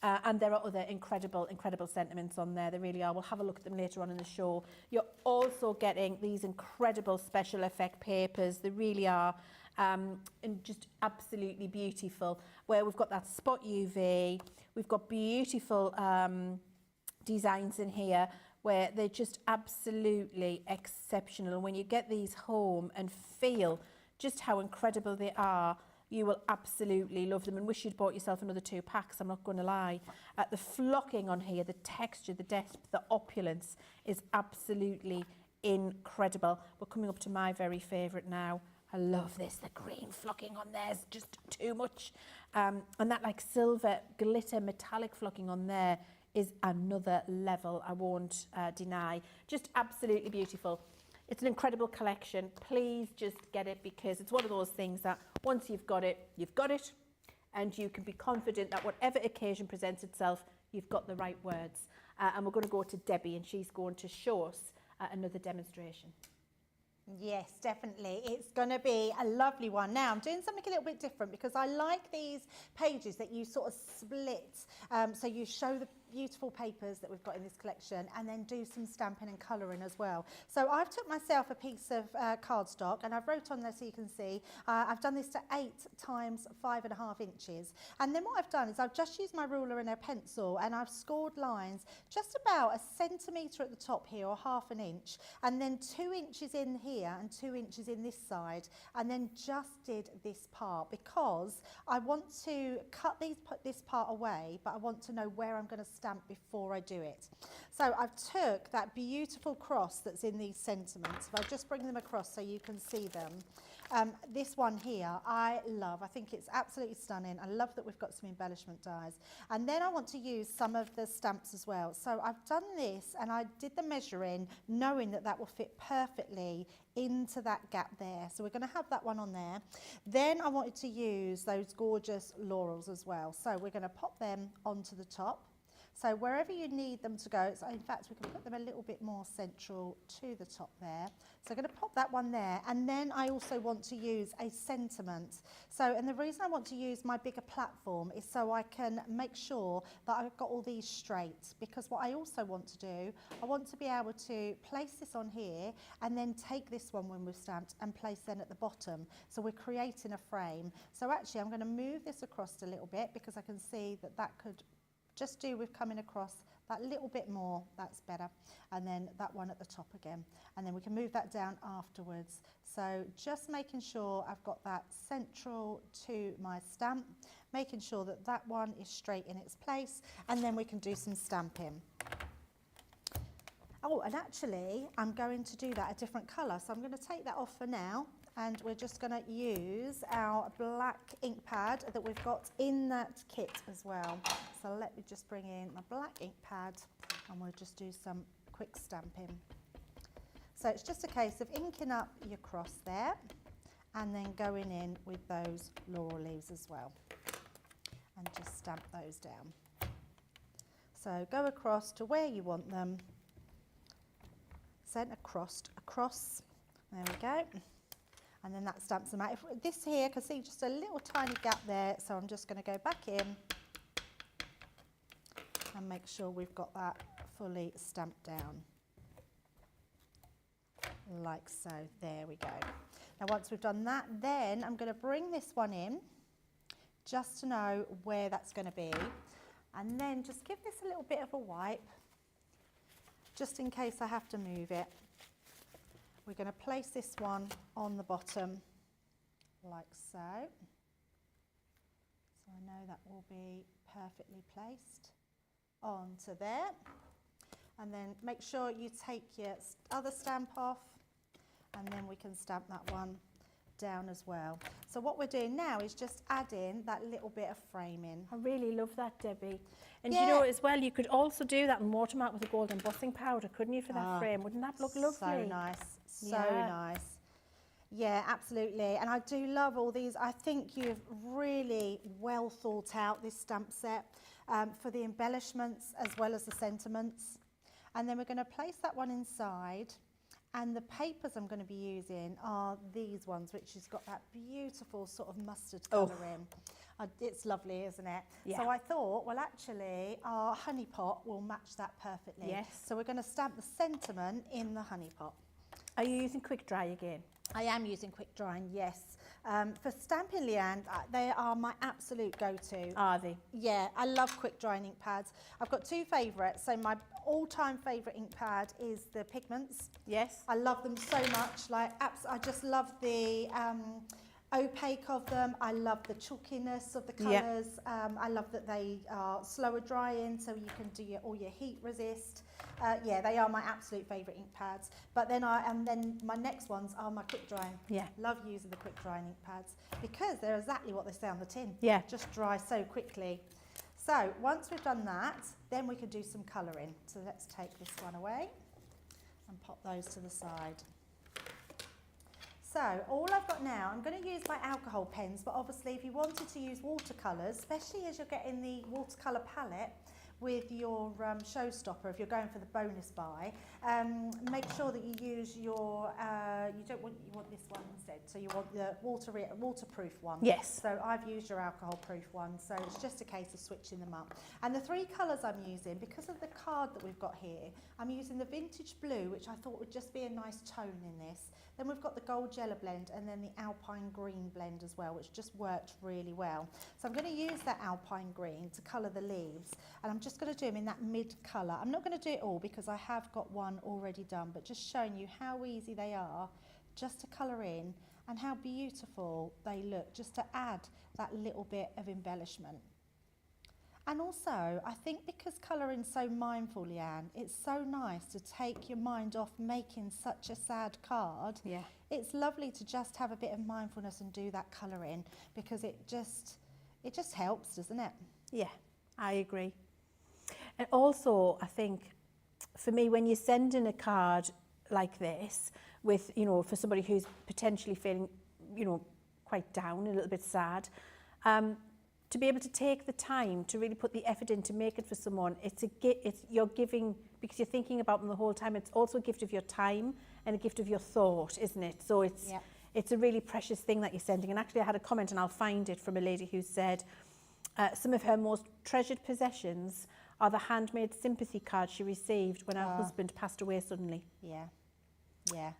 And there are other incredible, incredible sentiments on there. There really are. We'll have a look at them later on in the show. You're also getting these incredible special effect papers. They really are. And just absolutely beautiful, where we've got that spot UV, we've got beautiful designs in here where they're just absolutely exceptional. When you get these home and feel just how incredible they are, you will absolutely love them and wish you'd bought yourself another 2 packs, I'm not going to lie. The flocking on here, the texture, the depth, the opulence is absolutely incredible. We're coming up to my very favourite now. I love this. The green flocking on there is just too much. And that like silver glitter metallic flocking on there is another level, I won't deny. Just absolutely beautiful. It's an incredible collection. Please just get it, because it's one of those things that once you've got it, and you can be confident that whatever occasion presents itself, you've got the right words. And we're going to go to Debbie, and she's going to show us another demonstration. Yes, definitely. It's going to be a lovely one. Now, I'm doing something a little bit different because I like these pages that you sort of split. So you show the beautiful papers that we've got in this collection and then do some stamping and colouring as well. So I've took myself a piece of cardstock and I've wrote on there so you can see. I've done this to 8 times 5.5 inches. And then what I've done is I've just used my ruler and a pencil and I've scored lines just about 1 centimetre at the top here, or 1/2 inch, and then 2 inches in here and 2 inches in this side, and then just did this part because I want to put this part away, but I want to know where I'm going to stamp before I do it. So I've took that beautiful cross that's in these sentiments. If I just bring them across so you can see them. This one here I love. I think it's absolutely stunning. I love that we've got some embellishment dies. And then I want to use some of the stamps as well. So I've done this and I did the measuring knowing that that will fit perfectly into that gap there. So we're going to have that one on there. Then I wanted to use those gorgeous laurels as well. So we're going to pop them onto the top. So wherever you need them to go, so in fact we can put them a little bit more central to the top there. So I'm going to pop that one there, and then I also want to use a sentiment. So, and the reason I want to use my bigger platform is so I can make sure that I've got all these straight, because what I also want to do, I want to be able to place this on here and then take this one when we've stamped and place then at the bottom. So we're creating a frame. So actually I'm going to move this across a little bit because I can see that that could just do with coming across that little bit more, that's better, and then that one at the top again, and then we can move that down afterwards. So just making sure I've got that central to my stamp, making sure that that one is straight in its place, and then we can do some stamping. Oh, and actually I'm going to do that a different colour, so I'm going to take that off for now. And we're just going to use our black ink pad that we've got in that kit as well. So let me just bring in my black ink pad and we'll just do some quick stamping. So it's just a case of inking up your cross there and then going in with those laurel leaves as well. And just stamp those down. So go across to where you want them. Send across. There we go. And then that stamps them out. If this here, can see just a little tiny gap there, so I'm just going to go back in and make sure we've got that fully stamped down. Like so. There we go. Now once we've done that, then I'm going to bring this one in just to know where that's going to be. And then just give this a little bit of a wipe, just in case I have to move it. We're going to place this one on the bottom, like so. So I know that will be perfectly placed onto there. And then make sure you take your other stamp off, and then we can stamp that one down as well. So what we're doing now is just adding that little bit of framing. I really love that, Debbie. And Yeah. you know as well, you could also do that in watermark with a gold embossing powder, couldn't you, for that frame? Wouldn't that look lovely? So nice, so nice. Yeah, absolutely. And I do love all these. I think you've really well thought out this stamp set for the embellishments as well as the sentiments. And then we're going to place that one inside. And the papers I'm going to be using are these ones, which has got that beautiful sort of mustard colour in. It's lovely, isn't it? Yeah. So I thought, well, actually, our honey pot will match that perfectly. Yes. So we're going to stamp the sentiment in the honey pot. Are you using quick dry again? I am using quick drying, yes. For stamping, Leanne, they are my absolute go-to. Are they? Yeah, I love quick drying ink pads. I've got 2 favourites. So my all-time favourite ink pad is the Pigments. Yes. I love them so much. Like, I just love the opaque of them. I love the chalkiness of the colours. I love that they are slower drying, so you can do all your heat resist. Yeah, they are my absolute favourite ink pads. But then then my next ones are my quick drying. Yeah. Love using the quick drying ink pads because they're exactly what they say on the tin. Yeah. Just dry so quickly. So once we've done that, then we can do some colouring. So let's take this one away and pop those to the side. So all I've got now, I'm going to use my alcohol pens, but obviously if you wanted to use watercolours, especially as you're getting the watercolour palette with your Showstopper, if you're going for the bonus buy, make sure that you use your, you want this one instead, so you want the waterproof one. Yes. So I've used your alcohol proof one, so it's just a case of switching them up. And the 3 colours I'm using, because of the card that we've got here, I'm using the vintage blue, which I thought would just be a nice tone in this. Then we've got the gold yellow blend and then the alpine green blend as well, which just worked really well. So I'm going to use that alpine green to colour the leaves, and I'm just going to do them in that mid colour. I'm not going to do it all because I have got one already done, but just showing you how easy they are just to colour in and how beautiful they look, just to add that little bit of embellishment. And also, I think because colouring's so mindful, Leann, it's so nice to take your mind off making such a sad card. Yeah. It's lovely to just have a bit of mindfulness and do that colouring, because it just helps, doesn't it? Yeah, I agree. And also, I think, for me, when you're sending a card like this with, you know, for somebody who's potentially feeling, you know, quite down, a little bit sad, to be able to take the time to really put the effort in to make it for someone, you're giving, because you're thinking about them the whole time. It's also a gift of your time and a gift of your thought, isn't it? So it's a really precious thing that you're sending. And actually I had a comment, and I'll find it, from a lady who said some of her most treasured possessions are the handmade sympathy cards she received when her husband passed away suddenly. Yeah. Yeah.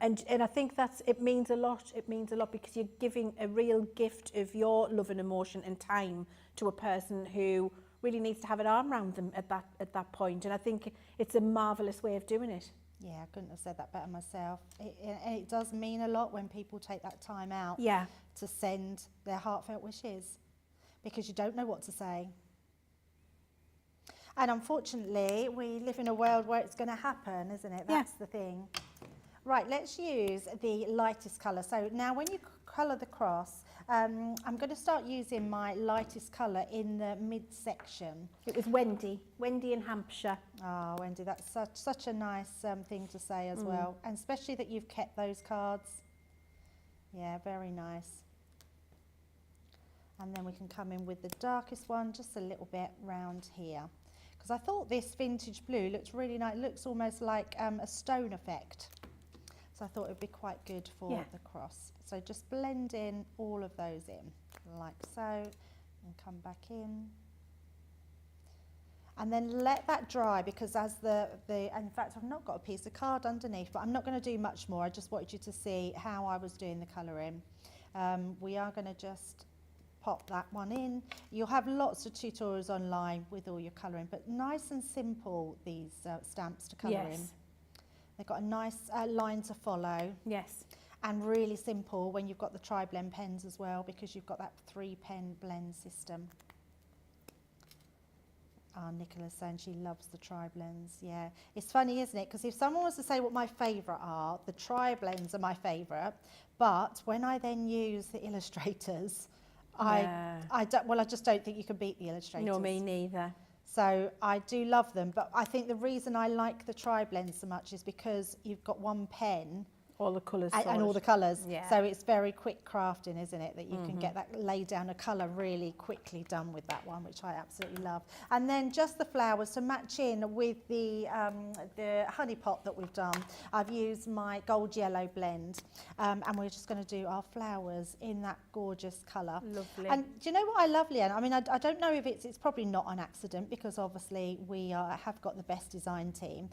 And I think it means a lot. It means a lot because you're giving a real gift of your love and emotion and time to a person who really needs to have an arm around them at that point. And I think it's a marvellous way of doing it. Yeah, I couldn't have said that better myself. And it does mean a lot when people take that time out to send their heartfelt wishes, because you don't know what to say. And unfortunately, we live in a world where it's going to happen, isn't it? That's the thing. Right, let's use the lightest colour. So now when you colour the cross, I'm going to start using my lightest colour in the midsection. It was Wendy in Hampshire. Oh, Wendy, that's such a nice thing to say as well. And especially that you've kept those cards. Yeah, very nice. And then we can come in with the darkest one, just a little bit round here. Because I thought this vintage blue looks really nice. It looks almost like a stone effect. So I thought it would be quite good for the cross. So just blend in all of those in, like so, and come back in. And then let that dry, because as in fact I've not got a piece of card underneath, but I'm not going to do much more. I just wanted you to see how I was doing the colouring. We are going to just pop that one in. You'll have lots of tutorials online with all your colouring, but nice and simple, these stamps to colour in. They've got a nice line to follow. Yes. And really simple when you've got the tri-blend pens as well, because you've got that 3-pen blend system. Nicola's saying she loves the tri-blends. Yeah, it's funny, isn't it? Because if someone was to say what my favourite are, the tri-blends are my favourite. But when I then use the illustrators, I just don't think you can beat the illustrators. No, me neither. So I do love them, but I think the reason I like the tri-blends so much is because you've got one pen, all the colours and all the colours. Yeah. So it's very quick crafting, isn't it? That you can get that, lay down a colour really quickly done with that one, which I absolutely love. And then just the flowers to match in with the honey pot that we've done. I've used my gold yellow blend, and we're just going to do our flowers in that gorgeous colour. Lovely. And do you know what I love, Leann? I mean, I don't know if it's probably not an accident, because obviously we have got the best design team,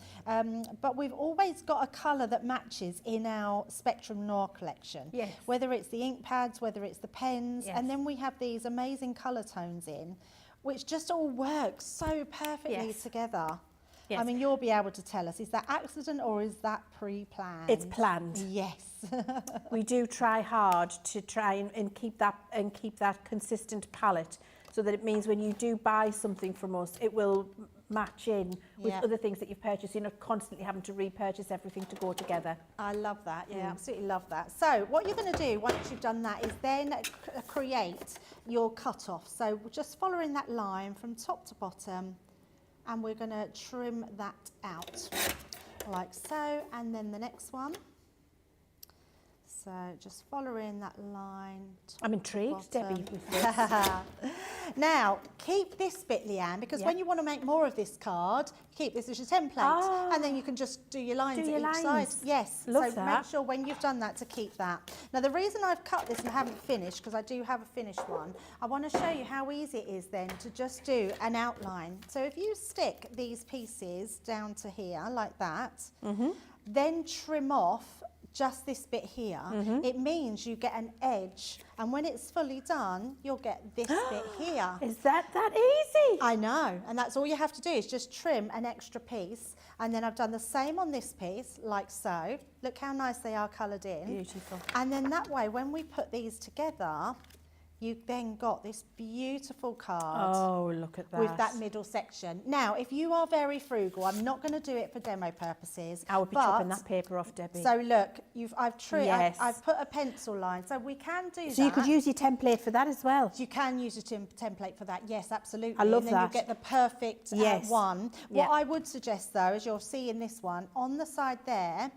but we've always got a colour that matches in our Spectrum Noir collection. Yes. Whether it's the ink pads, whether it's the pens, and then we have these amazing colour tones in, which just all work so perfectly together. Yes. I mean, you'll be able to tell us, is that accident or is that pre-planned? It's planned. Yes. We do try hard to try and keep that consistent palette, so that it means when you do buy something from us, it will match in with other things that you've purchased. You're not constantly having to repurchase everything to go together. I love that. Yeah, absolutely love that. So what you're going to do once you've done that is then create your cut-off. So just following that line from top to bottom, and we're going to trim that out like so. And then the next one, So just following that line. I'm intrigued, Debbie, with this. Now, keep this bit, Leanne, because when you want to make more of this card, keep this as your template, and then you can just do your lines at each side. Yes, Love so that. make sure when you've done that to keep that. Now, the reason I've cut this and haven't finished, because I do have a finished one, I want to show you how easy it is then to just do an outline. So if you stick these pieces down to here like that, then trim off just this bit here, it means you get an edge, and when it's fully done you'll get this bit here. Is that easy? I know, and that's all you have to do is just trim an extra piece, and then I've done the same on this piece like so. Look how nice they are coloured in. Beautiful. And then that way when we put these together, you've then got this beautiful card. Oh, look at that. With that middle section. Now, if you are very frugal, I'm not going to do it for demo purposes. I would be chopping that paper off, Debbie. So look, I've trimmed. Yes. I've put a pencil line, so we can do that. So you could use your template for that as well. You can use your template for that. Yes, absolutely. I love and then that. you get the perfect one. Yeah. What I would suggest though, as you'll see in this one, on the side there,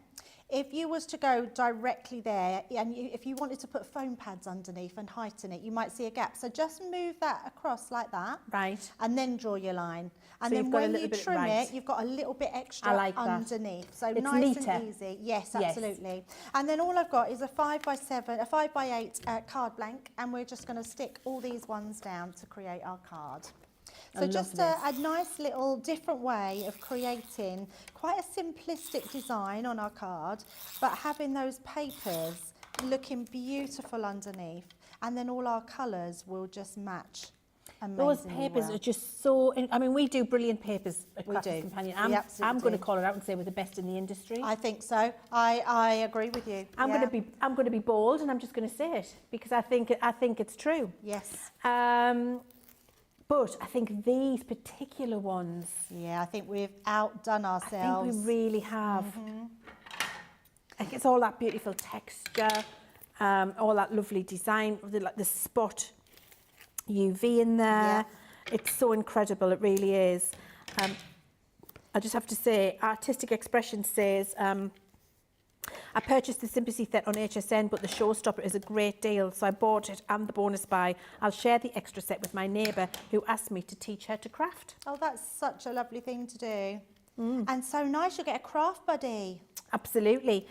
if you was to go directly there, and if you wanted to put foam pads underneath and heighten it, you might see a gap. So just move that across like that. Right. And then draw your line. And So then you've got a when little you bit trim right. it, you've got a little bit extra I like that. underneath. So It's nice neater. and easy. Yes, Yes. absolutely. And then all I've got is a 5x7, a 5x8 card blank, and we're just going to stick all these ones down to create our card. So just a nice little different way of creating quite a simplistic design on our card, but having those papers looking beautiful underneath, and then all our colours will just match amazingly. Those papers are just so, I mean, we do brilliant papers at We Crafters do. Companion. We I'm absolutely going to do. call it out and say we're the best in the industry. I think so. I agree with you. I'm going to be bold, and I'm just going to say it because I think it's true. Yes. But I think these particular ones. Yeah, I think we've outdone ourselves. I think we really have. Like it's all that beautiful texture, all that lovely design, the spot UV in there. Yeah. It's so incredible, it really is. I just have to say, Artistic Expression says, I purchased the Sympathy set on HSN, but the Showstopper is a great deal, so I bought it and the bonus buy. I'll share the extra set with my neighbour who asked me to teach her to craft. Oh, that's such a lovely thing to do. And so nice, you'll get a craft buddy. Absolutely.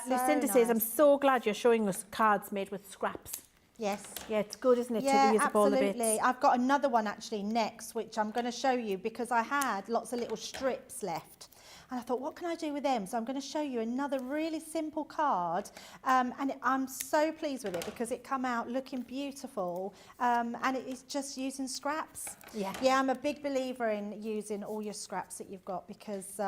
Lucinda says, I'm so glad you're showing us cards made with scraps. Yes. Yeah, it's good, isn't it, to Yeah, reuse up all the absolutely. bits? I've got another one actually next, which I'm going to show you because I had lots of little strips left. And I thought, what can I do with them? So I'm going to show you another really simple card. And I'm so pleased with it because it come out looking beautiful. And it is just using scraps. Yeah. Yeah, I'm a big believer in using all your scraps that you've got because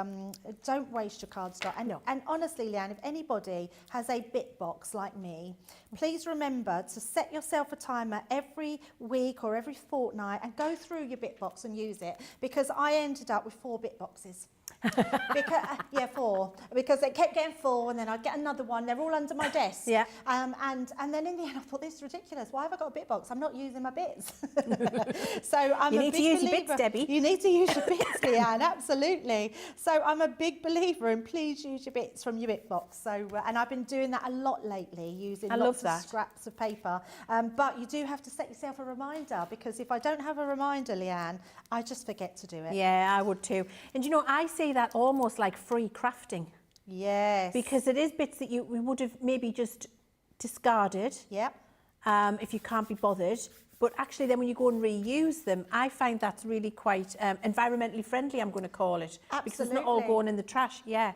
don't waste your cardstock. And honestly, Leann, if anybody has a bit box like me, please remember to set yourself a timer every week or every fortnight and go through your bit box and use it, because I ended up with 4 bit boxes. Yeah, 4, because they kept getting full, and then I'd get another one. They're all under my desk. Yeah. And then in the end, I thought, this is ridiculous. Why have I got a bit box? I'm not using my bits. So I'm You a need big to use your believer. bits, Debbie. You need to use your bits, Leann. Absolutely. So I'm a big believer in please use your bits from your bit box. So and I've been doing that a lot lately, using lots of scraps of paper. But you do have to set yourself a reminder, because if I don't have a reminder, Leann, I just forget to do it. Yeah, I would too. And you know, I see that almost like free crafting. Yes. Because it is bits that we would have maybe just discarded. Yep. If you can't be bothered. But actually then when you go and reuse them, I find that's really quite environmentally friendly, I'm going to call it. Absolutely. Because it's not all going in the trash. Yeah.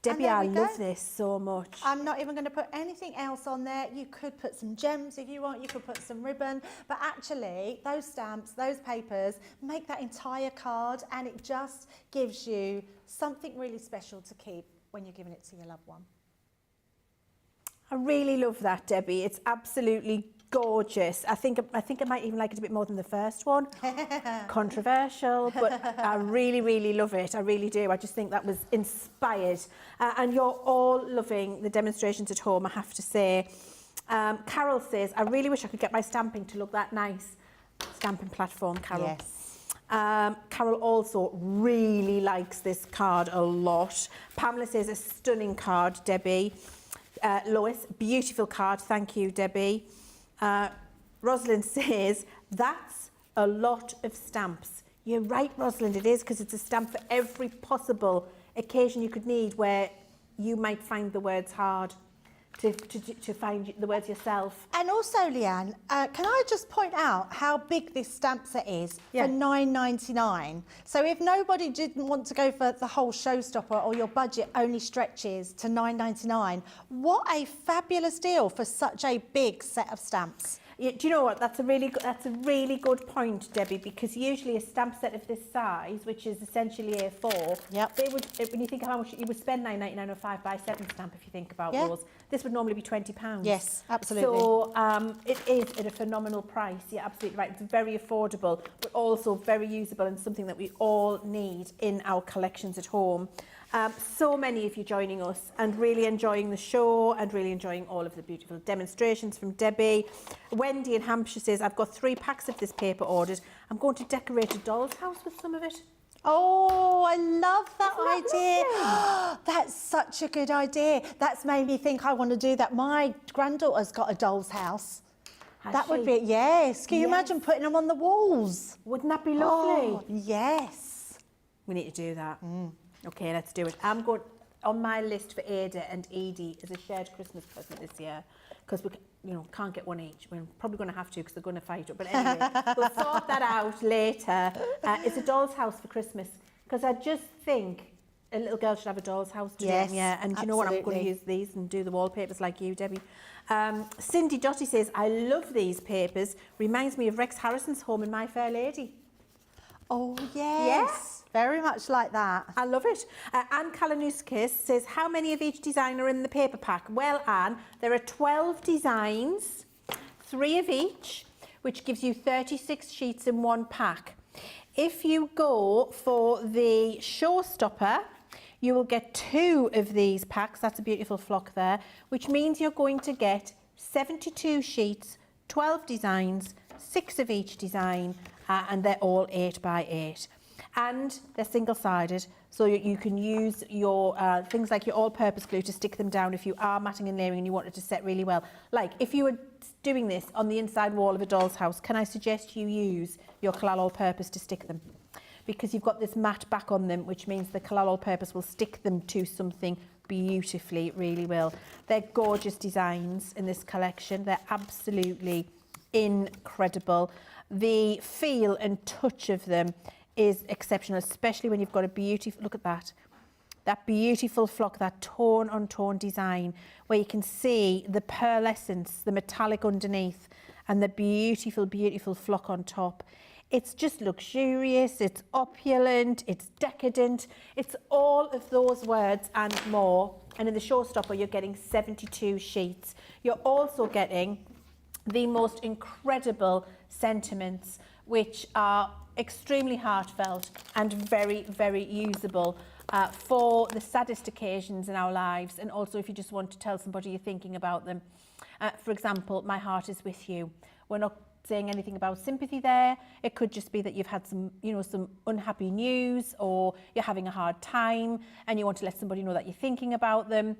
Debbie, I love this so much. I'm not even going to put anything else on there. You could put some gems if you want. You could put some ribbon. But actually, those stamps, those papers, make that entire card, and it just gives you something really special to keep when you're giving it to your loved one. I really love that, Debbie. It's absolutely gorgeous. I think I might even like it a bit more than the first one. Controversial, but I really, really love it. I really do. I just think that was inspired. And you're all loving the demonstrations at home, I have to say. Carol says, I really wish I could get my stamping to look that nice. Stamping platform, Carol. Yes. Carol also really likes this card a lot. Pamela says, a stunning card, Debbie. Lois, beautiful card. Thank you, Debbie. Rosalind says, that's a lot of stamps. You're right, Rosalind, it is, because it's a stamp for every possible occasion you could need where you might find the words hard to find the words yourself. And also, Leanne, can I just point out how big this stamp set is for $9.99? So if nobody didn't want to go for the whole Showstopper or your budget only stretches to $9.99, what a fabulous deal for such a big set of stamps. Yeah, do you know what? That's a really good point, Debbie, because usually a stamp set of this size, which is essentially A4, they would, when you think of how much you would spend $9.99 on a 5x7 stamp, if you think about those, this would normally be £20. Yes, absolutely. So it is at a phenomenal price. You're absolutely right. It's very affordable, but also very usable and something that we all need in our collections at home. So many of you joining us and really enjoying the show and really enjoying all of the beautiful demonstrations from Debbie. Wendy in Hampshire says, I've got 3 packs of this paper ordered. I'm going to decorate a doll's house with some of it. Oh, I love that idea. That's such a good idea. That's made me think I want to do that. My granddaughter's got a doll's house. That would be, yes. Can you imagine putting them on the walls? Wouldn't that be lovely? Oh, yes. We need to do that. Okay, let's do it. I'm going on my list for Ada and Edie as a shared Christmas present this year, because we can't get one each. We're probably going to have to because they're going to fight it. But anyway, we'll sort that out later. It's a doll's house for Christmas, because I just think a little girl should have a doll's house today. Yes, yeah, and you know what? I'm going to use these and do the wallpapers like you, Debbie. Cindy Dotty says, I love these papers. Reminds me of Rex Harrison's home in My Fair Lady. Oh, yes. Very much like that. I love it. Anne Kalanuskis says, how many of each design are in the paper pack? Well, Anne, there are 12 designs, 3 of each, which gives you 36 sheets in one pack. If you go for the Showstopper, you will get 2 of these packs. That's a beautiful flock there, which means you're going to get 72 sheets, 12 designs, 6 of each design, and they're all 8 by 8. And they're single-sided, so you can use your things like your all-purpose glue to stick them down if you are matting and layering and you want it to set really well. Like, if you were doing this on the inside wall of a doll's house, can I suggest you use your Collal all-purpose to stick them? Because you've got this matte back on them, which means the Collal all-purpose will stick them to something beautifully, it really will. They're gorgeous designs in this collection. They're absolutely incredible. The feel and touch of them is exceptional, especially when you've got a beautiful, look at that beautiful flock, that tone on tone design, where you can see the pearlescence, the metallic underneath, and the beautiful, beautiful flock on top. It's just luxurious, it's opulent, it's decadent, it's all of those words and more. And in the Showstopper, you're getting 72 sheets. You're also getting the most incredible sentiments, which are extremely heartfelt and very, very usable for the saddest occasions in our lives, and also if you just want to tell somebody you're thinking about them. For example, my heart is with you. We're not saying anything about sympathy there. It could just be that you've had some unhappy news, or you're having a hard time and you want to let somebody know that you're thinking about them.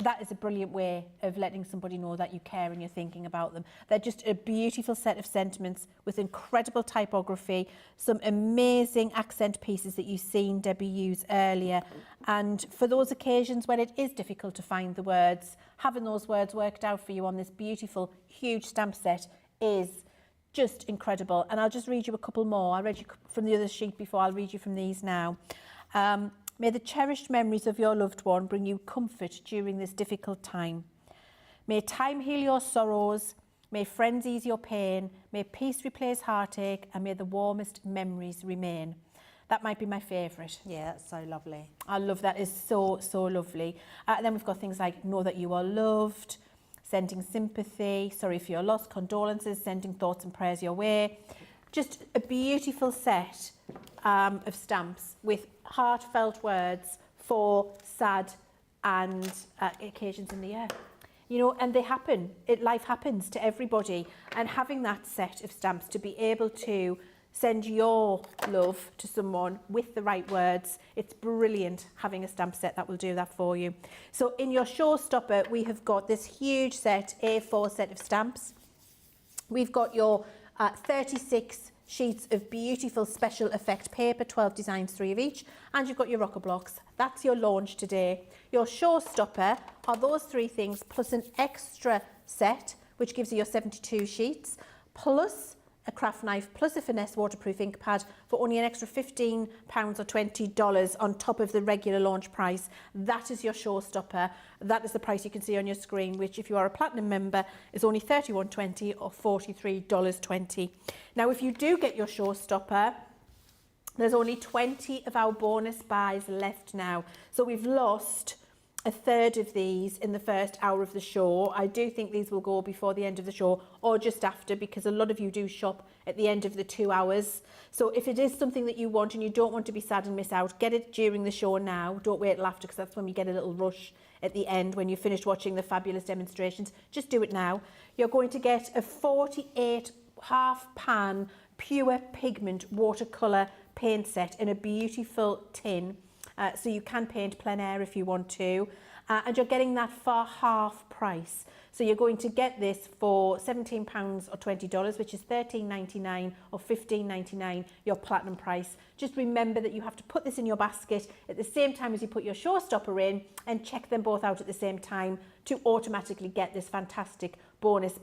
That is a brilliant way of letting somebody know that you care and you're thinking about them. They're just a beautiful set of sentiments with incredible typography, some amazing accent pieces that you've seen Debbie use earlier. And for those occasions when it is difficult to find the words, having those words worked out for you on this beautiful, huge stamp set is just incredible. And I'll just read you a couple more. I read you from the other sheet before. I'll read you from these now. May the cherished memories of your loved one bring you comfort during this difficult time. May time heal your sorrows, may friends ease your pain, may peace replace heartache, and may the warmest memories remain. That might be my favourite. Yeah, that's so lovely. I love that. It's so, so lovely. Then we've got things like know that you are loved, sending sympathy, sorry for your loss, condolences, sending thoughts and prayers your way. Just a beautiful set of stamps with heartfelt words for sad and occasions in the year. And they happen. Life happens to everybody. And having that set of stamps to be able to send your love to someone with the right words. It's brilliant having a stamp set that will do that for you. So in your Showstopper, we have got this huge set, A4 set of stamps. We've got your 36 sheets of beautiful special effect paper, 12 designs, 3 of each, and you've got your rocker blocks. That's your launch today. Your Showstopper are those 3 things plus an extra set, which gives you your 72 sheets, plus a craft knife, plus a finesse waterproof ink pad for only an extra £15 or $20 on top of the regular launch price. That is your Showstopper. That is the price you can see on your screen, which if you are a platinum member is only $31.20 or $43.20. Now, if you do get your Showstopper, there's only 20 of our bonus buys left now. So we've lost a third of these in the first hour of the show. I do think these will go before the end of the show or just after, because a lot of you do shop at the end of the 2 hours. So if it is something that you want and you don't want to be sad and miss out, get it during the show now. Don't wait till after, because that's when we get a little rush at the end when you finished watching the fabulous demonstrations. Just do it now. You're going to get a 48 half pan pure pigment watercolour paint set in a beautiful tin. So you can paint plein air if you want to, and you're getting that for half price. So you're going to get this for £17 or $20, which is $13.99 or $15.99, your platinum price. Just remember that you have to put this in your basket at the same time as you put your Showstopper in, and check them both out at the same time to automatically get this fantastic bonus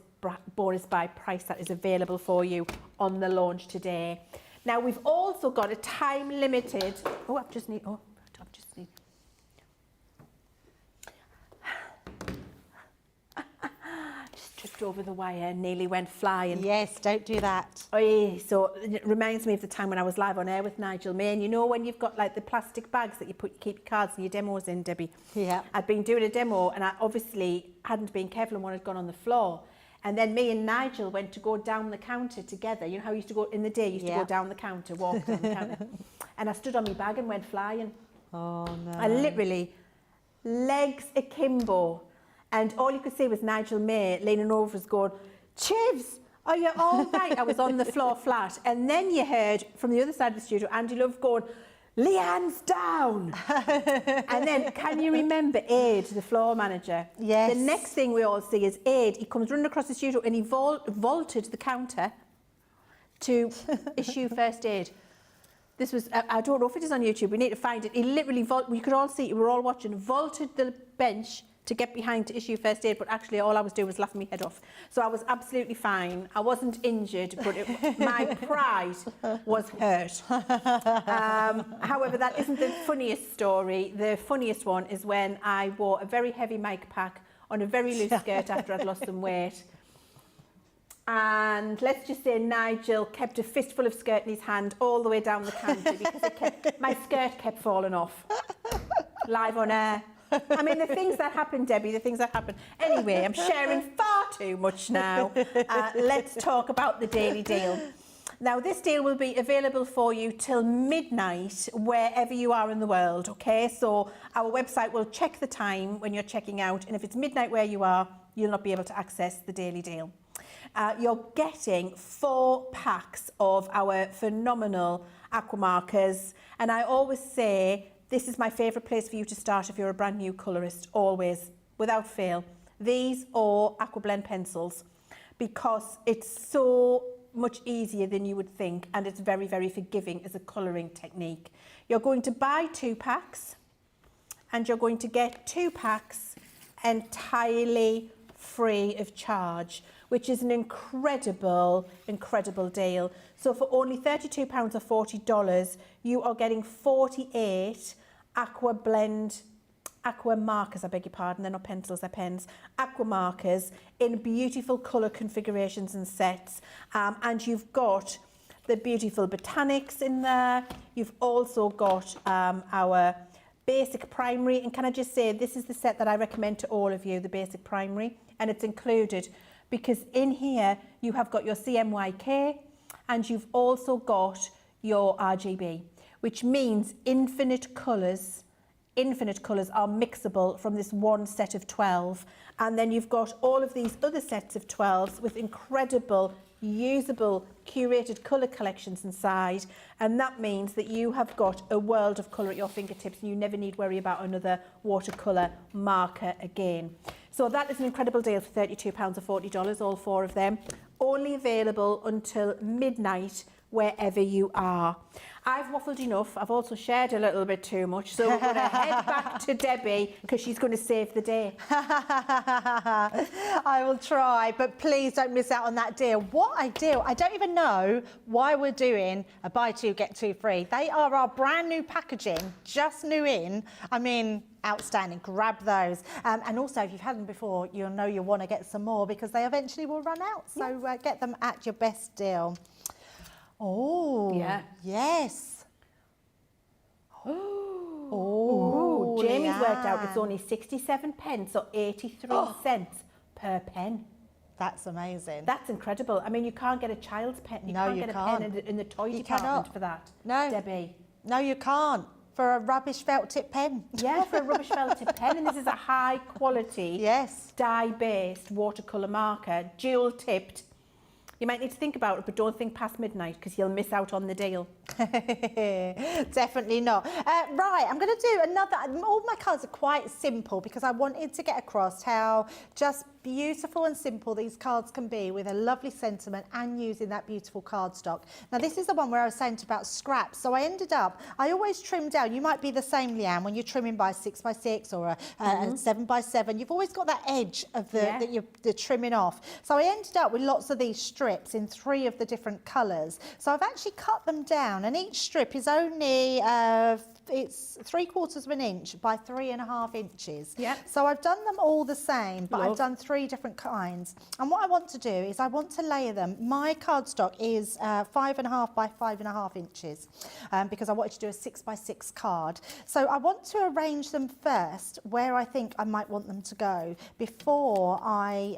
buy price that is available for you on the launch today. Now we've also got a time limited, just tripped over the wire, nearly went flying. Yes, don't do that. Oh, yeah. So it reminds me of the time when I was live on air with Nigel May, and you know when you've got like the plastic bags that you keep your cards and your demos in, Debbie? Yeah. I'd been doing a demo and I obviously hadn't been careful and one had gone on the floor. And then me and Nigel went to go down the counter together. You know how you used to go in the day, you used to go down the counter, walk down the counter. And I stood on my bag and went flying. Oh, no. I literally, legs akimbo. And all you could see was Nigel May leaning over us going, Chivs, are you all right? I was on the floor flat. And then you heard from the other side of the studio, Andy Love going, Leann's down. And then, can you remember Aid, the floor manager? Yes. The next thing we all see is Aid. He comes running across the studio and he vaulted the counter to issue first aid. This was, I don't know if it is on YouTube, we need to find it. He literally, we could all see it, we were all watching, vaulted the bench to get behind to issue first aid, but actually all I was doing was laughing my head off. So I was absolutely fine. I wasn't injured, but my pride was hurt. However, that isn't the funniest story. The funniest one is when I wore a very heavy mic pack on a very loose skirt after I'd lost some weight. And let's just say Nigel kept a fistful of skirt in his hand all the way down the counter because my skirt kept falling off. Live on air. I mean, the things that happen, Debbie, the things that happen. Anyway, I'm sharing far too much now. Let's talk about the daily deal. Now, this deal will be available for you till midnight, wherever you are in the world, okay? So our website will check the time when you're checking out, and if it's midnight where you are, you'll not be able to access the daily deal. You're getting 4 packs of our phenomenal aqua markers, and I always say, this is my favourite place for you to start if you're a brand new colourist, always, without fail. These or aqua blend pencils, because it's so much easier than you would think, and it's very, very forgiving as a colouring technique. You're going to buy 2 packs, and you're going to get 2 packs entirely free of charge, which is an incredible, incredible deal. So for only £32 or $40, you are getting 48 aqua markers, I beg your pardon, they're not pencils, they're pens, aqua markers in beautiful colour configurations and sets. And you've got the beautiful botanics in there. You've also got our basic primary. And can I just say, this is the set that I recommend to all of you, the basic primary. And it's included because in here you have got your CMYK and you've also got your RGB, which means infinite colours are mixable from this one set of 12. And then you've got all of these other sets of 12s with incredible usable, curated colour collections inside, and that means that you have got a world of colour at your fingertips and you never need worry about another watercolour marker again. So that is an incredible deal for £32 or $40, all 4 of them. Only available until midnight wherever you are. I've waffled enough. I've also shared a little bit too much, so we're going to head back to Debbie because she's going to save the day. I will try, but please don't miss out on that deal. What a deal. I don't even know why we're doing a buy 2 get 2 free. They are our brand new packaging, just new in. I mean, outstanding. Grab those. And also, if you've had them before, you'll know you'll want to get some more because they eventually will run out. So get them at your best deal. Oh, yeah. Yes. Oh, Jamie's worked out it's only 67 pence or 83 cents per pen. That's amazing. That's incredible. I mean, you can't get a child's pen. You can't get a pen in the toy department for that. No. Debbie. No, you can't. For a rubbish felt tip pen. Yeah, for a rubbish felt tip pen. And this is a high quality, dye-based watercolour marker, dual tipped. You might need to think about it, but don't think past midnight because you'll miss out on the deal. Definitely not. Right, I'm going to do another. All my cards are quite simple because I wanted to get across how just beautiful and simple these cards can be with a lovely sentiment and using that beautiful cardstock. Now, this is the one where I was saying about scraps. So I always trim down. You might be the same, Leanne, when you're trimming by 6x6 or a 7x7. You've always got that edge of that you're trimming off. So I ended up with lots of these strips in 3 of the different colours. So I've actually cut them down, and each strip is only it's 3/4 of an inch by 3.5 inches. Yeah. So I've done them all the same, but I've done 3 different kinds. And what I want to do is I want to layer them. My cardstock is 5.5 by 5.5 inches because I wanted to do a 6x6 card. So I want to arrange them first where I think I might want them to go before I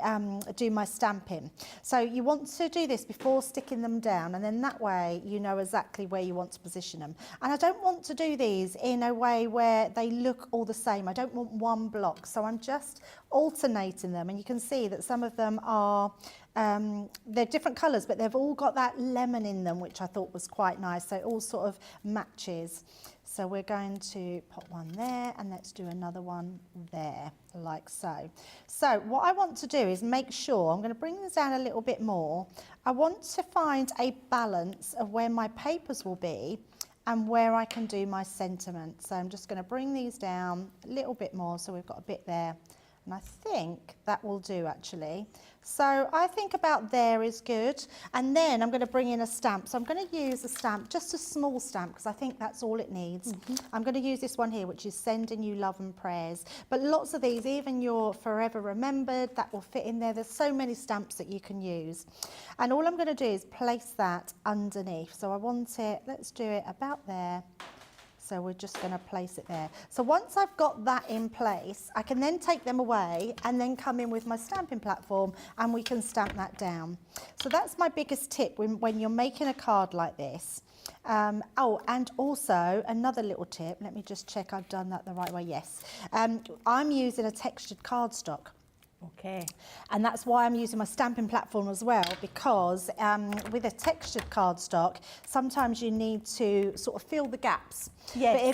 do my stamping. So you want to do this before sticking them down, and then that way you know exactly where you want to position them. And I don't want to do these in a way where they look all the same. I don't want one block, so I'm just alternating them, and you can see that some of them are they're different colours, but they've all got that lemon in them, which I thought was quite nice, so it all sort of matches. So we're going to put one there, and let's do another one there, like so. So what I want to do is make sure, I'm going to bring this down a little bit more. I want to find a balance of where my papers will be and where I can do my sentiment. So I'm just going to bring these down a little bit more, so we've got a bit there. And I think that will do, actually. So I think about there is good. And then I'm going to bring in a stamp. So I'm going to use a stamp, just a small stamp, because I think that's all it needs. I'm going to use this one here, which is Sending You Love and Prayers. But lots of these, even your Forever Remembered, that will fit in there. There's so many stamps that you can use. And all I'm going to do is place that underneath. So I want it, let's do it about there. So we're just going to place it there. So once I've got that in place, I can then take them away and then come in with my stamping platform, and we can stamp that down. So that's my biggest tip when you're making a card like this. Oh, and also another little tip. Let me just check I've done that the right way. Yes. I'm using a textured cardstock. Okay. And that's why I'm using my stamping platform as well, because with a textured cardstock, sometimes you need to sort of fill the gaps. Yes. But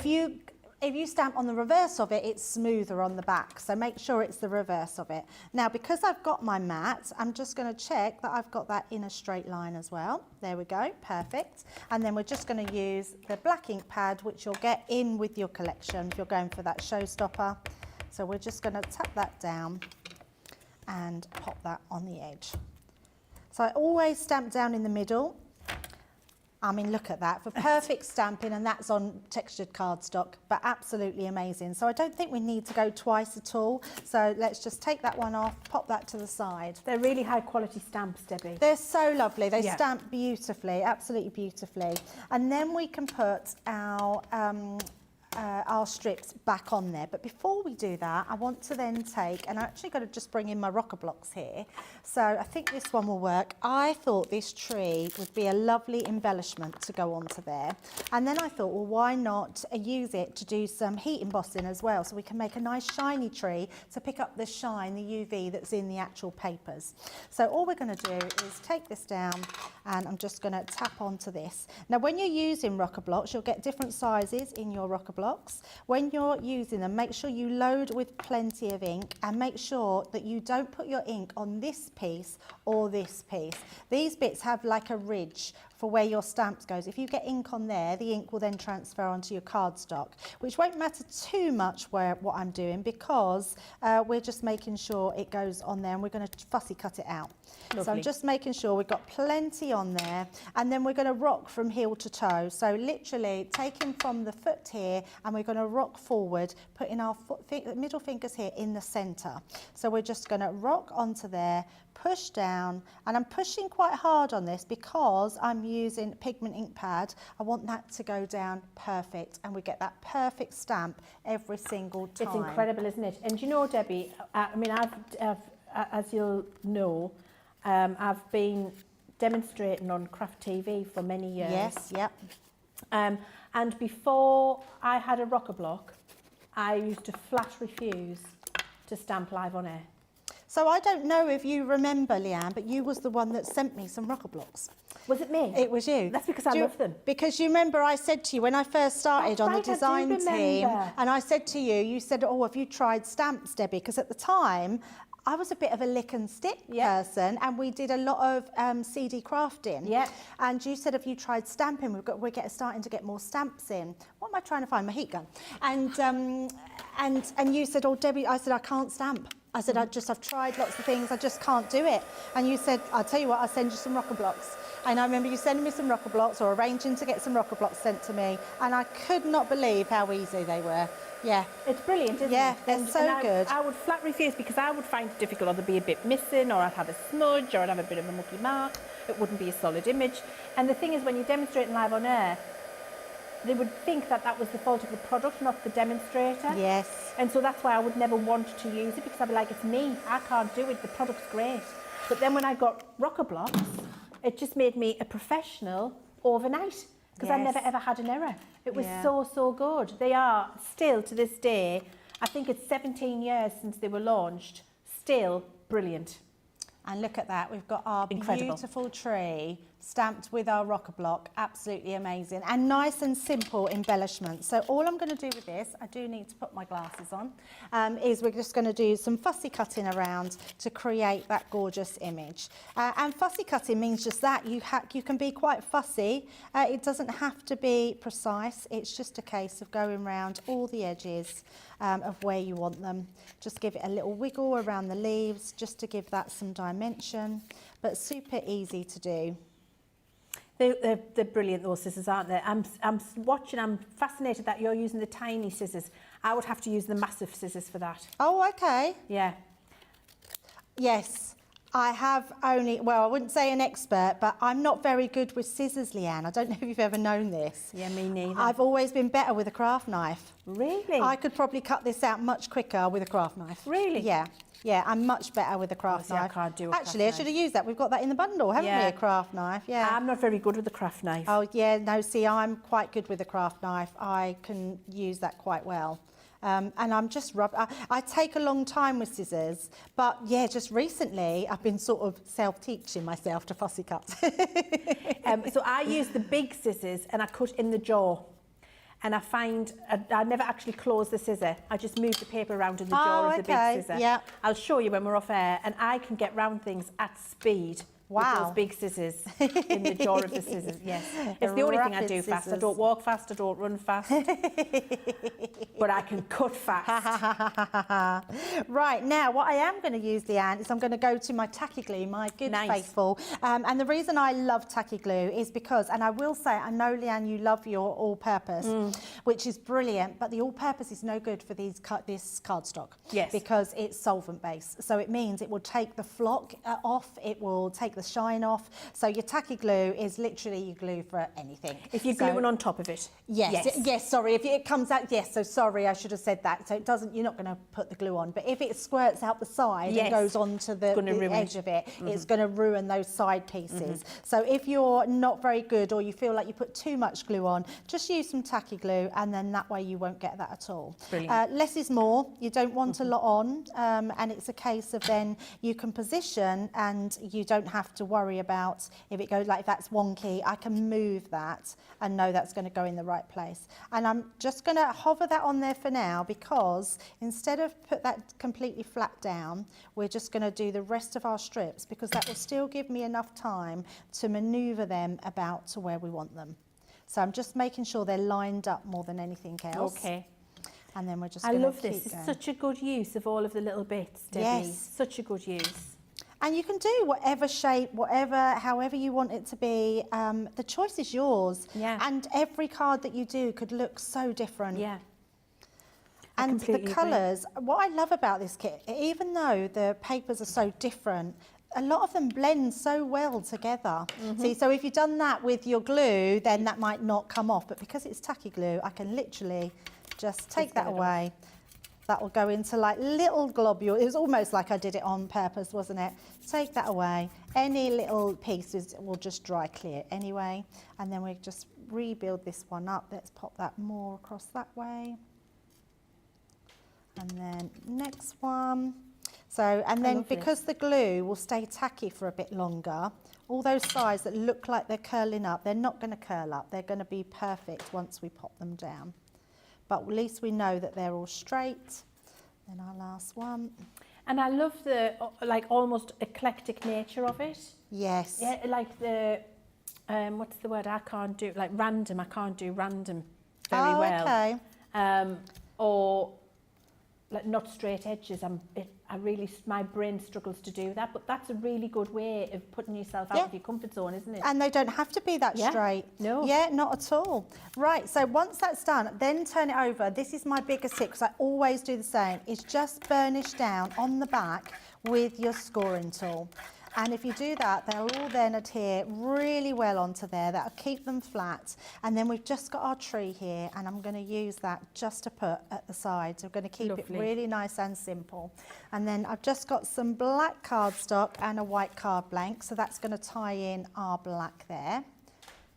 if you stamp on the reverse of it, it's smoother on the back. So make sure it's the reverse of it. Now, because I've got my mat, I'm just going to check that I've got that in a straight line as well. There we go. Perfect. And then we're just going to use the black ink pad, which you'll get in with your collection if you're going for that Showstopper. So we're just going to tap that down and pop that on the edge. So I always stamp down in the middle. I mean, look at that, for perfect stamping, and that's on textured cardstock, but absolutely amazing. So I don't think we need to go twice at all. So let's just take that one off, pop that to the side. They're really high quality stamps, Debbie. They're so lovely. They stamp beautifully, absolutely beautifully. And then we can put our our strips back on there. But before we do that, I want to then take, and I'm actually going to just bring in my rocker blocks here. So I think this one will work. I thought this tree would be a lovely embellishment to go onto there. And then I thought, well, why not use it to do some heat embossing as well, so we can make a nice shiny tree to pick up the shine, the UV that's in the actual papers. So all we're going to do is take this down, and I'm just going to tap onto this. Now, when you're using rocker blocks, you'll get different sizes in your rocker blocks. When you're using them, make sure you load with plenty of ink, and make sure that you don't put your ink on this piece or this piece. These bits have like a ridge for where your stamps goes. If you get ink on there, the ink will then transfer onto your cardstock, which won't matter too much what I'm doing, because we're just making sure it goes on there, and we're going to fussy cut it out. Lovely. So I'm just making sure we've got plenty on there, and then we're going to rock from heel to toe. So literally taking from the foot here, and we're going to rock forward, putting our middle fingers here in the centre. So we're just going to rock onto there, push down, and I'm pushing quite hard on this because I'm using pigment ink pad. I want that to go down perfect, and we get that perfect stamp every single time. It's incredible, isn't it? And you know, Debbie, I mean, I've as you'll know, I've been demonstrating on Craft TV for many years. Yes, yep. And before I had a rocker block, I used to flat refuse to stamp live on air. So I don't know if you remember, Leanne, but you was the one that sent me some rocker blocks. Was it me? It was you. That's because I love them. Because you remember I said to you when I first started on the design team, and I said to you, you said, oh, have you tried stamps, Debbie? Because at the time, I was a bit of a lick and stick person, and we did a lot of CD crafting. Yeah. And you said, have you tried stamping? We're starting to get more stamps in. What am I trying to find? My heat gun. And you said, oh, Debbie, I said, I can't stamp. I said, I've tried lots of things, I just can't do it. And you said, I'll tell you what, I'll send you some rocker blocks. And I remember you sending me some rocker blocks, or arranging to get some rocker blocks sent to me, and I could not believe how easy they were. Yeah. It's brilliant, isn't it? Yeah, they're so good. I would flat refuse because I would find it difficult, or there'd be a bit missing, or I'd have a smudge, or I'd have a bit of a mucky mark. It wouldn't be a solid image. And the thing is, when you're demonstrating live on air, they would think that that was the fault of the product, not the demonstrator. Yes. And so that's why I would never want to use it, because I'd be like, it's me, I can't do it, the product's great. But then when I got rocker blocks, it just made me a professional overnight, because I never ever had an error. It was so good. They are still, to this day, I think it's 17 years since they were launched, still brilliant. And look at that, we've got our beautiful tree stamped with our rocker block. Absolutely amazing, and nice and simple embellishment. So all I'm going to do with this, I do need to put my glasses on, is we're just going to do some fussy cutting around to create that gorgeous image. And fussy cutting means just that, you can be quite fussy. It doesn't have to be precise, it's just a case of going around all the edges of where you want them. Just give it a little wiggle around the leaves, just to give that some dimension, but super easy to do. They're brilliant, those scissors, aren't they? I'm watching, I'm fascinated that you're using the tiny scissors. I would have to use the massive scissors for that. Oh, okay. Yeah. Yes, I have only, well, I wouldn't say an expert, but I'm not very good with scissors, Leanne. I don't know if you've ever known this. Yeah, me neither. I've always been better with a craft knife. Really? I could probably cut this out much quicker with a craft knife. Really? Yeah. Yeah, I'm much better with a craft knife. I can't do a Actually, craft I should have used that. We've got that in the bundle, haven't we? A craft knife, yeah. I'm not very good with the craft knife. Oh, yeah, no, see, I'm quite good with a craft knife. I can use that quite well. And I'm just I take a long time with scissors, but yeah, just recently I've been sort of self-teaching myself to fussy cut. So I use the big scissors and I cut in the jaw. And I find, I never actually close the scissor. I just move the paper around in the jaw of the big scissor. Yeah. I'll show you when we're off air, and I can get round things at speed. Wow. With those big scissors in the jaw of the scissors, yes. It's the only thing I do fast. I don't walk fast, I don't run fast. But I can cut fast. Right, now what I am going to use, Leanne, is I'm going to go to my tacky glue, my good faithful. And the reason I love tacky glue is because, and I will say, I know, Leanne, you love your all-purpose, which is brilliant, but the all-purpose is no good for this cardstock. Yes. Because it's solvent-based. So it means it will take the flock off, it will take the shine off. So your tacky glue is literally your glue for anything. If you're gluing on top of it. Yes, sorry, if it comes out, so sorry, I should have said that. So it doesn't, you're not going to put the glue on, but if it squirts out the side and goes onto the edge of it, it's going to ruin those side pieces. So if you're not very good or you feel like you put too much glue on, just use some tacky glue, and then that way you won't get that at all. Less is more. You don't want a lot on, and it's a case of then you can position and you don't have to worry about if it goes like that's wonky, I can move that and know that's going to go in the right place. And I'm just going to hover that on there for now, because instead of put that completely flat down, we're just going to do the rest of our strips, because that will still give me enough time to maneuver them about to where we want them. So I'm just making sure they're lined up more than anything else. Okay. And then we're just I going to love this. It's such a good use of all of the little bits, Debbie. Yes. Such a good use. And you can do whatever shape, however you want it to be. The choice is yours. Yeah. And every card that you do could look so different. Yeah. And the colours, what I love about this kit, even though the papers are so different, a lot of them blend so well together. See, so if you've done that with your glue, then that might not come off. But because it's tacky glue, I can literally just take that away. That will go into like little globules. It was almost like I did it on purpose, wasn't it? Take that away. Any little pieces will just dry clear anyway. And then we just rebuild this one up. Let's pop that more across that way. And then next one. So, and then because the glue will stay tacky for a bit longer, all those sides that look like they're curling up, they're not going to curl up. They're going to be perfect once we pop them down. But at least we know that they're all straight. Then our last one. And I love the like almost eclectic nature of it. Yes. Yeah, like the what's the word? I can't do like random. I can't do random very well. Okay. Or like not straight edges. My brain struggles to do that, but that's a really good way of putting yourself out of your comfort zone, isn't it? And they don't have to be that straight. No. Yeah, not at all. Right, so once that's done, then turn it over. This is my biggest tip, because I always do the same, is just burnish down on the back with your scoring tool. And if you do that, they'll all then adhere really well onto there. That'll keep them flat. And then we've just got our tree here, and I'm going to use that just to put at the side. So we're going to keep it really nice and simple. And then I've just got some black cardstock and a white card blank. So that's going to tie in our black there,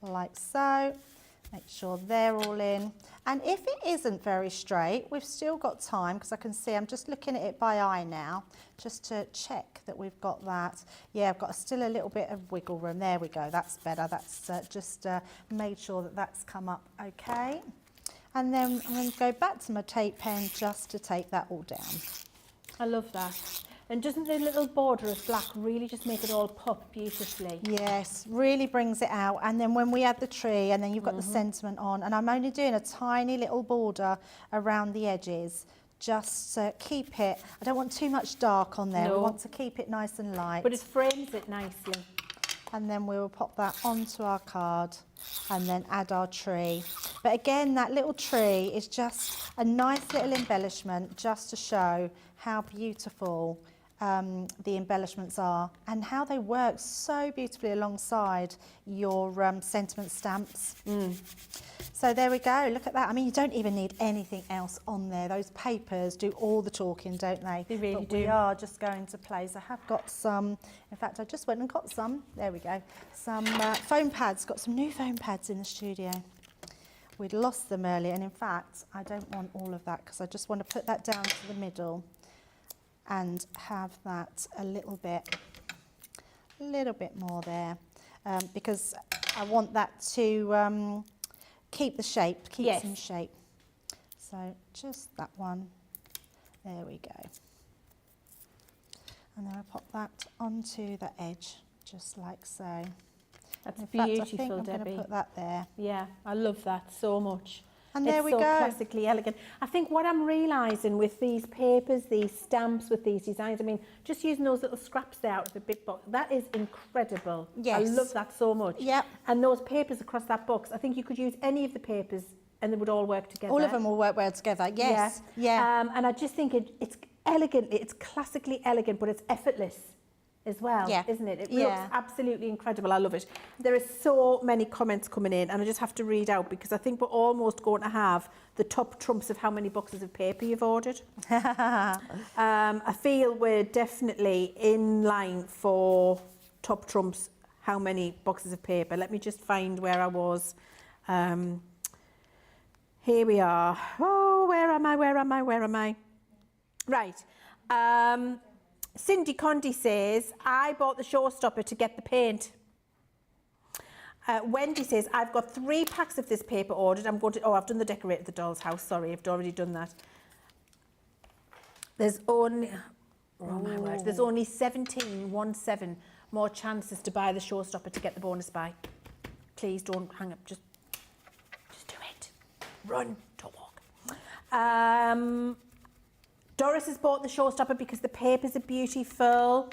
like so. Make sure they're all in. And if it isn't very straight, we've still got time, because I can see, I'm just looking at it by eye now, just to check that we've got that. Yeah, I've got still a little bit of wiggle room. There we go, that's better. That's just made sure that that's come up okay. And then I'm going to go back to my tape pen just to take that all down. I love that. And doesn't the little border of black really just make it all pop beautifully? Yes, really brings it out. And then when we add the tree, and then you've got the sentiment on, and I'm only doing a tiny little border around the edges, just to keep it, I don't want too much dark on there. We want to keep it nice and light. But it frames it nicely. And then we will pop that onto our card and then add our tree. But again, that little tree is just a nice little embellishment, just to show how beautiful the embellishments are and how they work so beautifully alongside your sentiment stamps. So there we go, look at that. I mean, you don't even need anything else on there. Those papers do all the talking, don't they? They really do. We are just going to place. I have got some, in fact, I just went and got some. There we go. Some foam pads, got some new foam pads in the studio. We'd lost them earlier, and in fact, I don't want all of that, because I just want to put that down to the middle and have that a little bit more there, because I want that to keep the shape, keep some shape. So just that one, there we go. And then I'll pop that onto the edge, just like so. That's in fact, beautiful, I think I'm Debbie. going to put that there. Yeah, I love that so much. And there we go. It's so classically elegant. I think what I'm realising with these papers, these stamps, with these designs, I mean, just using those little scraps there out of the bit box, that is incredible. Yes. I love that so much. Yep. And those papers across that box, I think you could use any of the papers and they would all work together. All of them will work well together, yes. Yeah. And I just think it's elegantly, it's classically elegant, but it's effortless. as well, Yeah. isn't it? It Yeah. looks absolutely incredible. I love it. There are so many comments coming in, and I just have to read out because I think we're almost going to have the top trumps of how many boxes of paper you've ordered. I feel we're definitely in line for top trumps, how many boxes of paper. Let me just find where I was. Here we are. Oh, where am I? Right. Cindy Condy says, I bought the Showstopper to get the paint. Wendy says, I've got 3 packs of this paper ordered. I'm going to, oh, I've done the decorate of the doll's house. Sorry, I've already done that. There's only, oh my word, there's only 17 more chances to buy the Showstopper to get the bonus buy. Please don't hang up, just do it. Run, don't walk. Doris has bought the Showstopper because the papers are beautiful.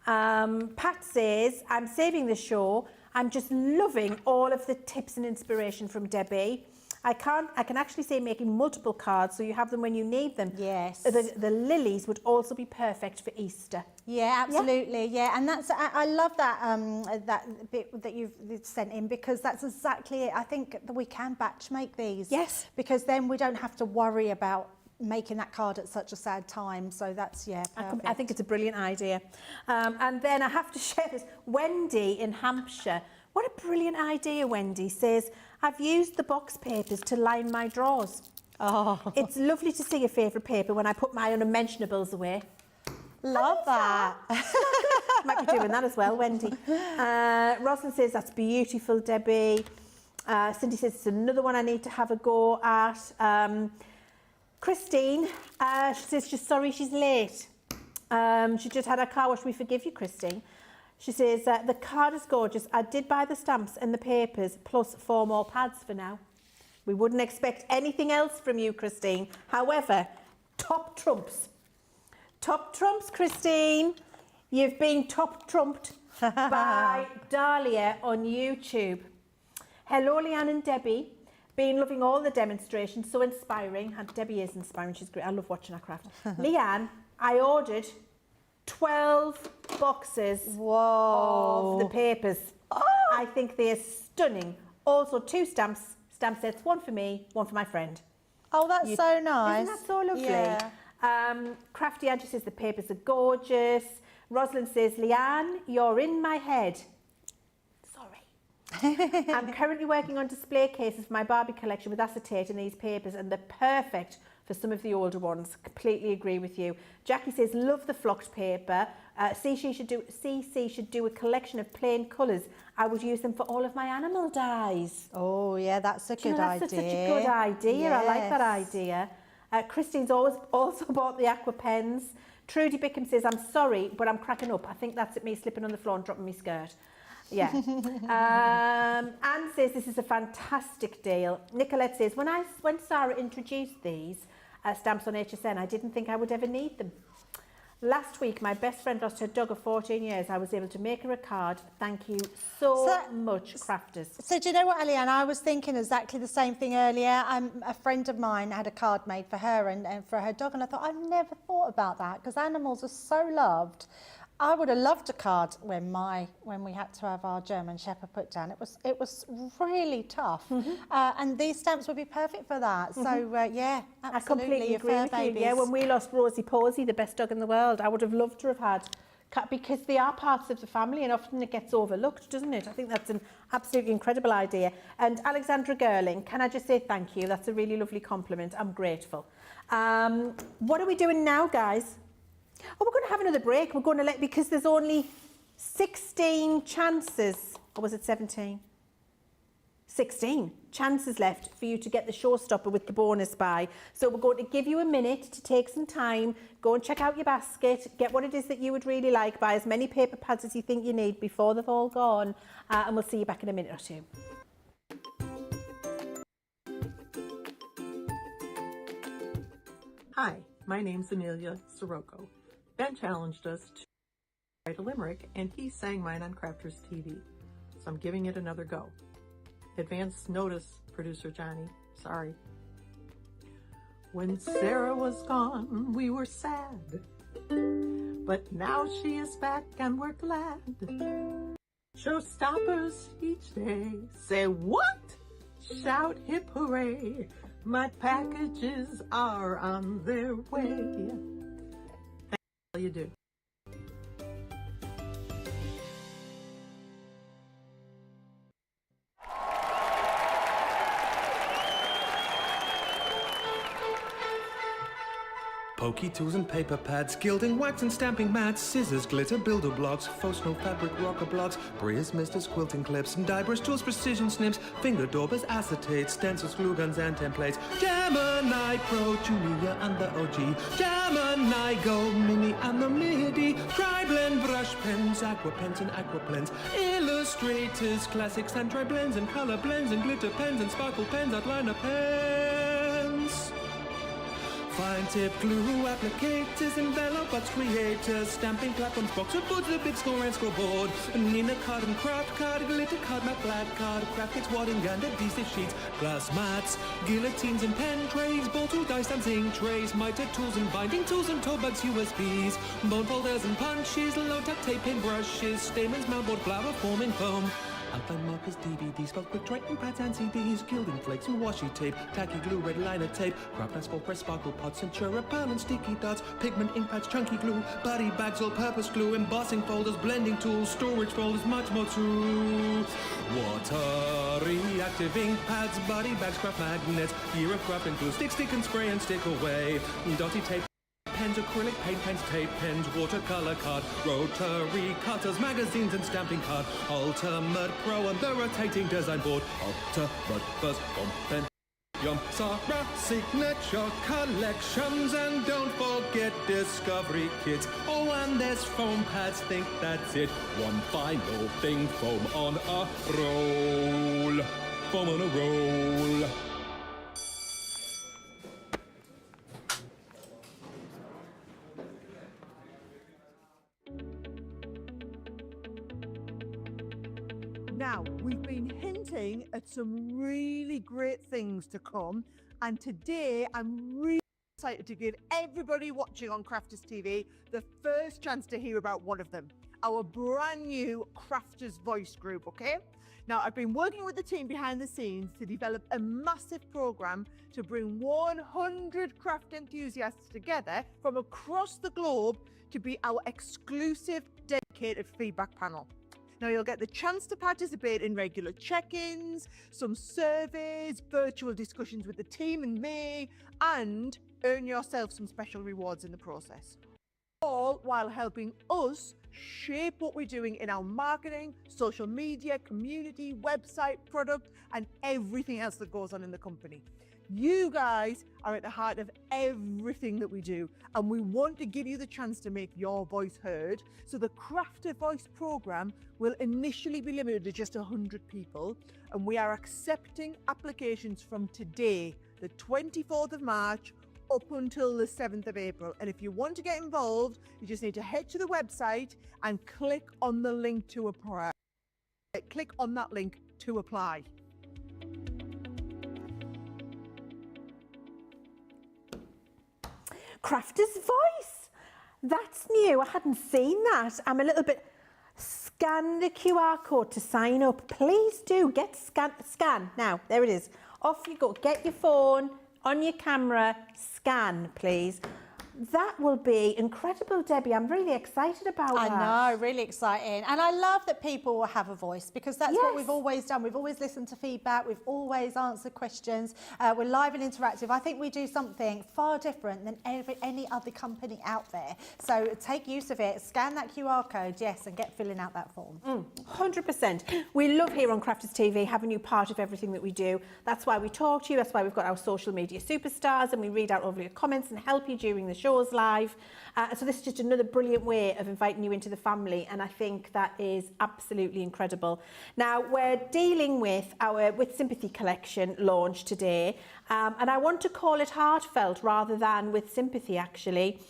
Pat says, I'm saving the show. I'm just loving all of the tips and inspiration from Debbie. I can actually say making multiple cards so you have them when you need them. Yes. The lilies would also be perfect for Easter. Yeah, absolutely. Yeah, and that's I love that that bit that you've sent in because that's exactly it. I think that we can batch make these. Yes. Because then we don't have to worry about making that card at such a sad time. So that's, yeah, perfect. I think it's a brilliant idea. And then I have to share this. Wendy in Hampshire, what a brilliant idea, Wendy, says, I've used the box papers to line my drawers. Oh. It's lovely to see your favourite paper when I put my unmentionables away. Love that. Might be doing that as well, Wendy. Rosalind says, that's beautiful, Debbie. Cindy says, it's another one I need to have a go at. Christine, she says she's sorry she's late. She just had her car wash. We forgive you, Christine. She says, the card is gorgeous. I did buy the stamps and the papers, plus 4 more pads for now. We wouldn't expect anything else from you, Christine. However, top trumps. Top trumps, Christine. You've been top trumped by Dahlia on YouTube. Hello, Leann and Debbie. Been loving all the demonstrations, so inspiring. And Debbie is inspiring, she's great. I love watching her craft. Leann, I ordered 12 boxes of the papers. Oh. I think they're stunning. Also 2 stamp sets, 1 for me, 1 for my friend. Oh, that's so nice. Isn't that so lovely? Yeah. Crafty Angie says the papers are gorgeous. Rosalind says, Leann, you're in my head. I'm currently working on display cases for my Barbie collection with acetate in these papers, and they're perfect for some of the older ones. Completely agree with you. Jackie says, love the flocked paper. CC should do a collection of plain colours. I would use them for all of my animal dyes. Oh, yeah, that's a good idea. That's such a good idea. Yes. I like that idea. Christine's also bought the aqua pens. Trudy Bickham says, I'm sorry, but I'm cracking up. I think that's at me slipping on the floor and dropping my skirt. Yeah. Anne says this is a fantastic deal. Nicolette says, when Sarah introduced these stamps on HSN, I didn't think I would ever need them. Last week, my best friend lost her dog of 14 years. I was able to make her a card. Thank you so much, crafters. So do you know what, Leann? I was thinking exactly the same thing earlier. A friend of mine had a card made for her and for her dog, and I thought, I've never thought about that because animals are so loved. I would have loved a card when we had to have our German Shepherd put down. It was really tough, and these stamps would be perfect for that. So yeah, absolutely, I completely agree with you. Yeah, when we lost Rosie Posey, the best dog in the world, I would have loved to have had, because they are parts of the family, and often it gets overlooked, doesn't it? I think that's an absolutely incredible idea. And Alexandra Gerling, can I just say thank you? That's a really lovely compliment. I'm grateful. What are we doing now, guys? Oh, we're going to have another break. We're going to because there's only 16 chances, or was it 17? 16 chances left for you to get the Showstopper with the bonus buy. So we're going to give you a minute to take some time, go and check out your basket, get what it is that you would really like, buy as many paper pads as you think you need before they've all gone, and we'll see you back in a minute or two. Hi, my name's Amelia Sirocco. Ben challenged us to write a limerick, and he sang mine on Crafters TV, so I'm giving it another go. Advance notice, producer Johnny. Sorry. When Sarah was gone, we were sad. but now she is back and we're glad. Showstoppers each day. Say what? Shout hip hooray. My packages are on their way. That's all you do. Pokey tools and paper pads, gilding, wax and stamping mats, scissors, glitter, builder blocks, faux snow fabric, rocker blocks, briars, misters, quilting clips, and die brush tools, precision snips, finger daubers, acetate, stencils, glue guns and templates, Gemini Pro, Julia and the OG, Gemini Go, Mini and the MIDI, tri-blend brush pens, aqua pens and aqua blends, illustrators, classics and tri-blends and color blends and glitter pens and sparkle pens, outliner pens. Fine tip glue, applicators, envelopes, creators, stamping platforms, boxer boards, the big score and scoreboard, Nina card and craft card, glitter card, matte black card, craft kits, wadding and adhesive sheets, glass mats, guillotines and pen trays, ball tool, dice and zinc trays, miter tools and binding tools and toe bags, USBs, bone folders and punches, low-tack tape, pin brushes, stamens, mountboard, flower forming foam, outline markers, DVDs, felt quick Triton pads and CDs, gilding flakes and washi tape, tacky glue, red liner tape, craft asphalt press, sparkle pots, Centura pearl and sticky dots, pigment ink pads, chunky glue, body bags, all-purpose glue, embossing folders, blending tools, storage folders, much more too. Water reactive ink pads, body bags, craft magnets, year of craft and glue, stick and spray and stick away, dotty tape, pens, acrylic paint pens, tape pens, watercolor card, rotary cutters, magazines and stamping card, Ultimate Pro and the rotating design board, Ultimate First Compendium, Sarah signature collections, and don't forget discovery kits. Oh, and there's foam pads, think that's it. One final thing, foam on a roll. Foam on a roll. Now, we've been hinting at some really great things to come, and today I'm really excited to give everybody watching on Crafters TV the first chance to hear about one of them, our brand new Crafters Voice group, okay? Now, I've been working with the team behind the scenes to develop a massive program to bring 100 craft enthusiasts together from across the globe to be our exclusive dedicated feedback panel. Now, you'll get the chance to participate in regular check-ins, some surveys, virtual discussions with the team and me, and earn yourself some special rewards in the process. All while helping us shape what we're doing in our marketing, social media, community, website, product, and everything else that goes on in the company. You guys are at the heart of everything that we do, and we want to give you the chance to make your voice heard. So the Crafter Voice program will initially be limited to just 100 people, and we are accepting applications from today, the 24th of March, up until the 7th of April. And if you want to get involved, you just need to head to the website and click on the link to apply. Click on that link to apply. Crafter's Voice. That's new. I hadn't seen that. I'm a little bit... Scan the QR code to sign up. Please do. Scan. Now, there it is. Off you go. Get your phone on your camera. Scan, please. That will be incredible, Debbie. I'm really excited about that. I know, really exciting. And I love that people will have a voice, because that's what we've always done. We've always listened to feedback. We've always answered questions. We're live and interactive. I think we do something far different than any other company out there. So take use of it. Scan that QR code, yes, and get filling out that form. 100%. We love here on Crafters TV having you part of everything that we do. That's why we talk to you. That's why we've got our social media superstars, and we read out all of your comments and help you during the shows live. So this is just another brilliant way of inviting you into the family, and I think that is absolutely incredible. Now, we're dealing with our Sympathy collection launch today, and I want to call it heartfelt rather than with sympathy, actually,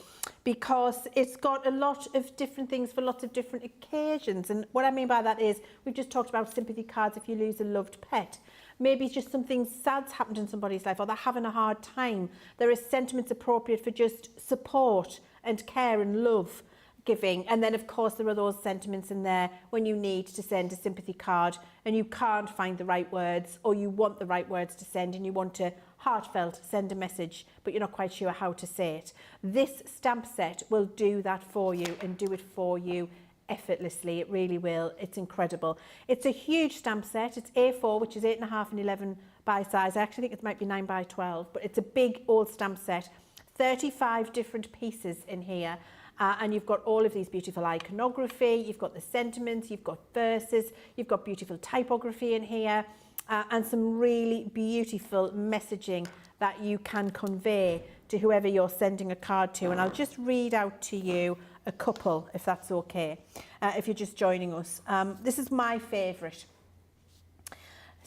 because it's got a lot of different things for lots of different occasions. And what I mean by that is, we've just talked about sympathy cards if you lose a loved pet. Maybe it's just something sad's happened in somebody's life, or they're having a hard time. There are sentiments appropriate for just support and care and love. giving. And then of course there are those sentiments in there when you need to send a sympathy card and you can't find the right words, or you want the right words to send and you want to heartfelt send a message but you're not quite sure how to say it. This stamp set will do that for you and do it for you effortlessly. It really will. It's incredible. It's a huge stamp set. It's A4, which is 8.5 and 11 by size. I actually think it might be 9 by 12, but it's a big old stamp set. 35 different pieces in here. And you've got all of these beautiful iconography, you've got the sentiments, you've got verses, you've got beautiful typography in here, and some really beautiful messaging that you can convey to whoever you're sending a card to. And I'll just read out to you a couple, if that's okay, if you're just joining us. This is my favourite.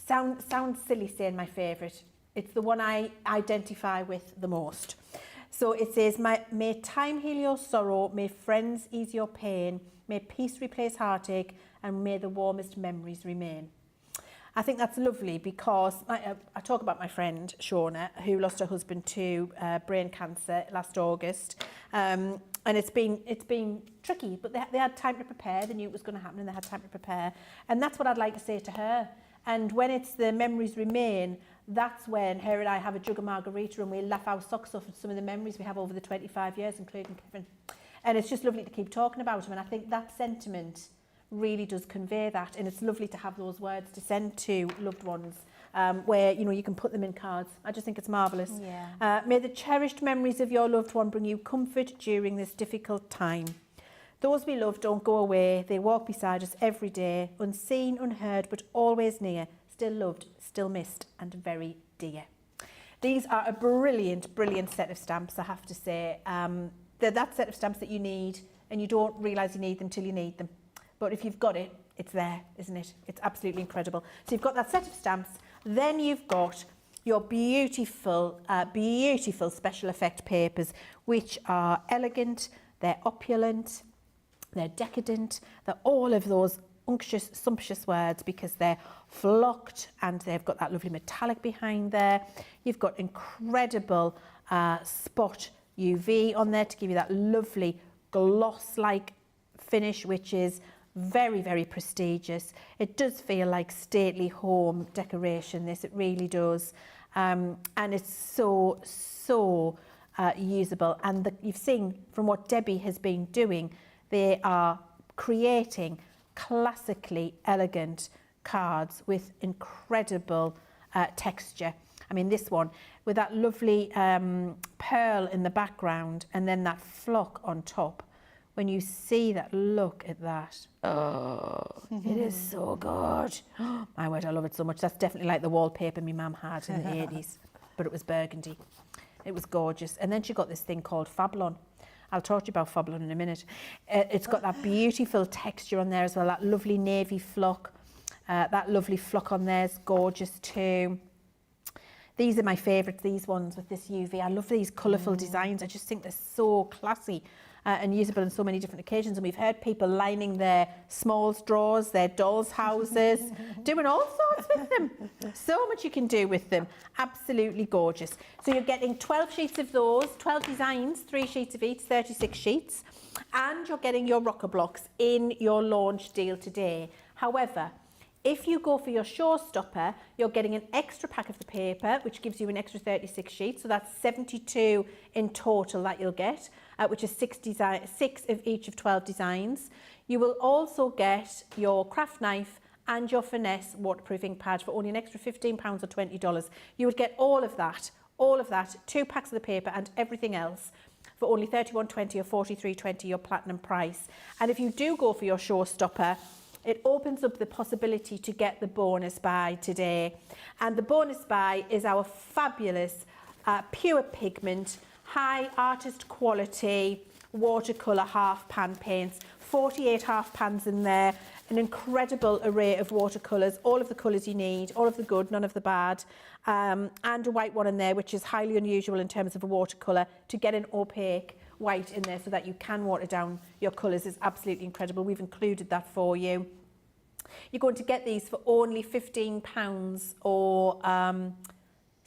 Sounds silly saying my favourite. It's the one I identify with the most. So it says, may time heal your sorrow, may friends ease your pain, may peace replace heartache, and may the warmest memories remain. I think that's lovely because I talk about my friend Shauna, who lost her husband to brain cancer last August. And it's been tricky, but they had time to prepare. They knew it was going to happen and they had time to prepare. And that's what I'd like to say to her. And when it's the memories remain, that's when her and I have a jug of margarita and we laugh our socks off at some of the memories we have over the 25 years, including Kevin. And it's just lovely to keep talking about him. And I think that sentiment really does convey that. And it's lovely to have those words to send to loved ones where, you know, you can put them in cards. I just think it's marvellous. Yeah. May the cherished memories of your loved one bring you comfort during this difficult time. Those we love don't go away. They walk beside us every day, unseen, unheard, but always near, still loved, still missed, and very dear. These are a brilliant, brilliant set of stamps, I have to say. They're that set of stamps that you need, and you don't realise you need them till you need them. But if you've got it, it's there, isn't it? It's absolutely incredible. So you've got that set of stamps, then you've got your beautiful, beautiful special effect papers, which are elegant, they're opulent, they're decadent, they're all of those unctuous, sumptuous words because they're flocked and they've got that lovely metallic behind there. You've got incredible spot UV on there to give you that lovely gloss-like finish, which is very, very prestigious. It does feel like stately home decoration, this, it really does. And it's so usable. And you've seen from what Debbie has been doing, they are creating classically elegant cards with incredible texture. I mean, this one with that lovely pearl in the background and then that flock on top. When you see that, look at that. Oh, it is so good. My word, I love it so much. That's definitely like the wallpaper my mum had in the 80s, but it was burgundy. It was gorgeous. And then she got this thing called Fablon. I'll talk to you about Fablon in a minute. It's got that beautiful texture on there as well, that lovely navy flock. That lovely flock on there is gorgeous too. These are my favourites, these ones with this UV. I love these colourful designs. I just think they're so classy and usable in so many different occasions. And we've heard people lining their smalls drawers, their dolls' houses, doing all sorts with them. So much you can do with them. Absolutely gorgeous. So you're getting 12 sheets of those, 12 designs, 3 sheets of each, 36 sheets. And you're getting your rocker blocks in your launch deal today. However, if you go for your Showstopper, you're getting an extra pack of the paper, which gives you an extra 36 sheets. So that's 72 in total that you'll get, which is 6 of each of 12 designs. You will also get your craft knife and your finesse waterproofing pad for only an extra £15 or $20. You would get all of that, 2 packs of the paper and everything else for only $31.20 or $43.20, your platinum price. And if you do go for your Showstopper, it opens up the possibility to get the bonus buy today. And the bonus buy is our fabulous pure pigment, high artist quality watercolour half pan paints. 48 half pans in there, an incredible array of watercolours, all of the colours you need, all of the good, none of the bad, and a white one in there, which is highly unusual in terms of a watercolour. To get an opaque white in there so that you can water down your colours is absolutely incredible. We've included that for you. You're going to get these for only £15 or, £17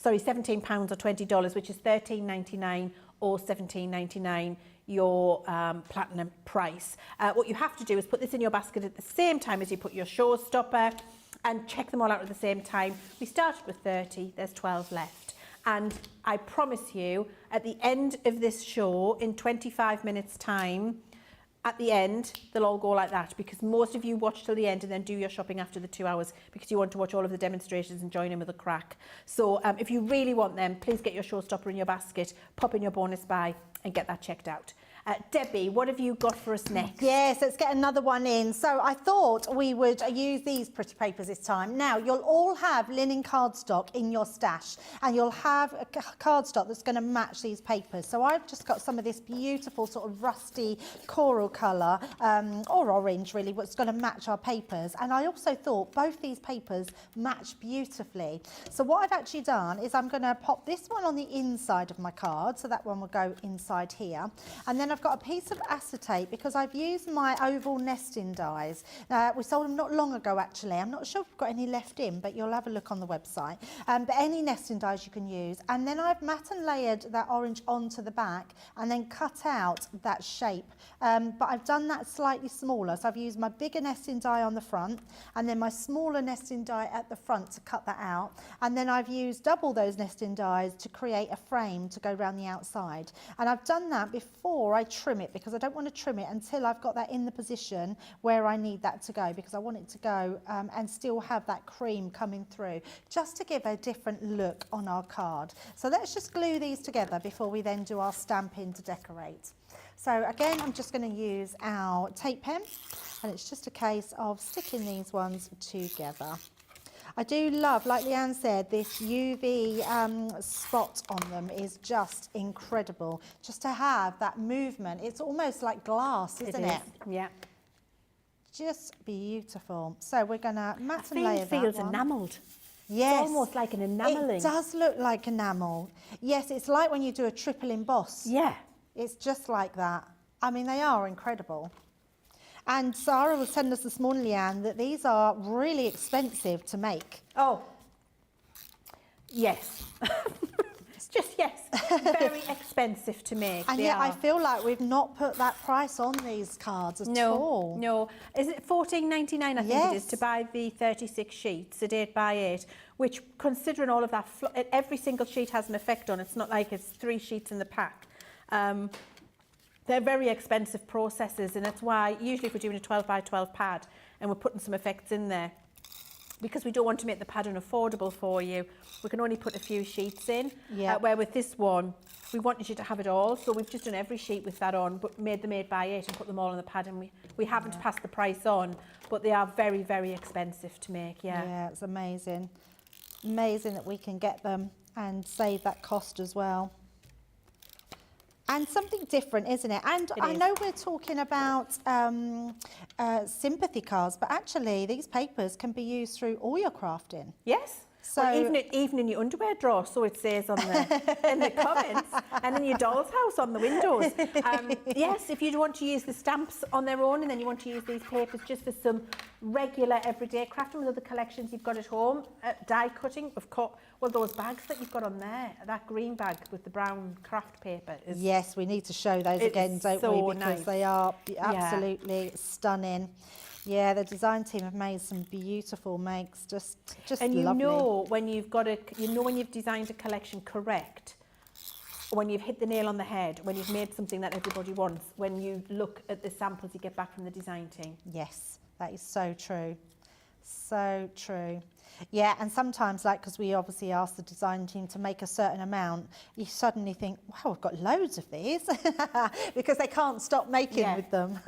or $20, which is $13.99 or $17.99. your platinum price. What you have to do is put this in your basket at the same time as you put your Showstopper and check them all out at the same time. We started with 30, there's 12 left. And I promise you, at the end of this show, in 25 minutes time, at the end, they'll all go like that, because most of you watch till the end and then do your shopping after the 2 hours because you want to watch all of the demonstrations and join in with a crack. So if you really want them, please get your Showstopper in your basket, pop in your bonus buy and get that checked out. Debbie, what have you got for us next? Yes, let's get another one in. So I thought we would use these pretty papers this time. Now, you'll all have linen cardstock in your stash, and you'll have a cardstock that's going to match these papers. So I've just got some of this beautiful sort of rusty coral colour, or orange really, what's going to match our papers. And I also thought both these papers match beautifully. So what I've actually done is I'm going to pop this one on the inside of my card, so that one will go inside here. And then I've got a piece of acetate because I've used my oval nesting dies. We sold them not long ago actually. I'm not sure if we've got any left in, but you'll have a look on the website. But any nesting dies you can use. And then I've matte and layered that orange onto the back and then cut out that shape. But I've done that slightly smaller. So I've used my bigger nesting die on the front and then my smaller nesting die at the front to cut that out. And then I've used double those nesting dies to create a frame to go around the outside. And I've done that before I trim it, because I don't want to trim it until I've got that in the position where I need that to go, because I want it to go and still have that cream coming through, just to give a different look on our card. So let's just glue these together before we then do our stamping to decorate. So again, I'm just going to use our tape pen, and it's just a case of sticking these ones together. I do love, like Leann said, this UV spot on them is just incredible. Just to have that movement. It's almost like glass, isn't it? Yeah. Just beautiful. So we're going to matte and layer that it feels one. enamelled. Yes. It's almost like an enamelling. It does look like enamel. Yes, it's like when you do a triple emboss. Yeah. It's just like that. I mean, they are incredible. And Sarah was telling us this morning, Leann, that these are really expensive to make. Oh, yes. It's just, yes, very expensive to make. And yet I feel like we've not put that price on these cards at all. No. Is it $14.99, I think it is, to buy the 36 sheets at 8x8, which, considering all of that, every single sheet has an effect on it. It's not like it's 3 sheets in the pack. They're very expensive processes, and that's why usually if we're doing a 12x12 pad and we're putting some effects in there, because we don't want to make the pattern affordable for you, we can only put a few sheets in. Where with this one, we wanted you to have it all, so we've just done every sheet with that on, but made them 8x8 and put them all on the pad, and we haven't passed the price on, but they are very, very expensive to make. Yeah, it's amazing. Amazing that we can get them and save that cost as well. And something different, isn't it? And I know we're talking about sympathy cards, but actually these papers can be used through all your crafting. Yes. So well, even in your underwear drawer, so it says on the in the comments, and in your doll's house on the windows. Yes, if you want to use the stamps on their own, and then you want to use these papers just for some regular everyday crafting with other collections you've got at home, die cutting, of course. Well, those bags that you've got on there, that green bag with the brown craft paper. Yes, we need to show those again, don't we? Because nice. They are absolutely stunning. Yeah, the design team have made some beautiful makes, just and you lovely. know when you've got when you've designed a collection correct, when you've hit the nail on the head, when you've made something that everybody wants, when you look at the samples you get back from the design team. Yes, that is so true. So true. Yeah, and sometimes, like, because we obviously ask the design team to make a certain amount, you suddenly think, wow, I've got loads of these, because they can't stop making with them.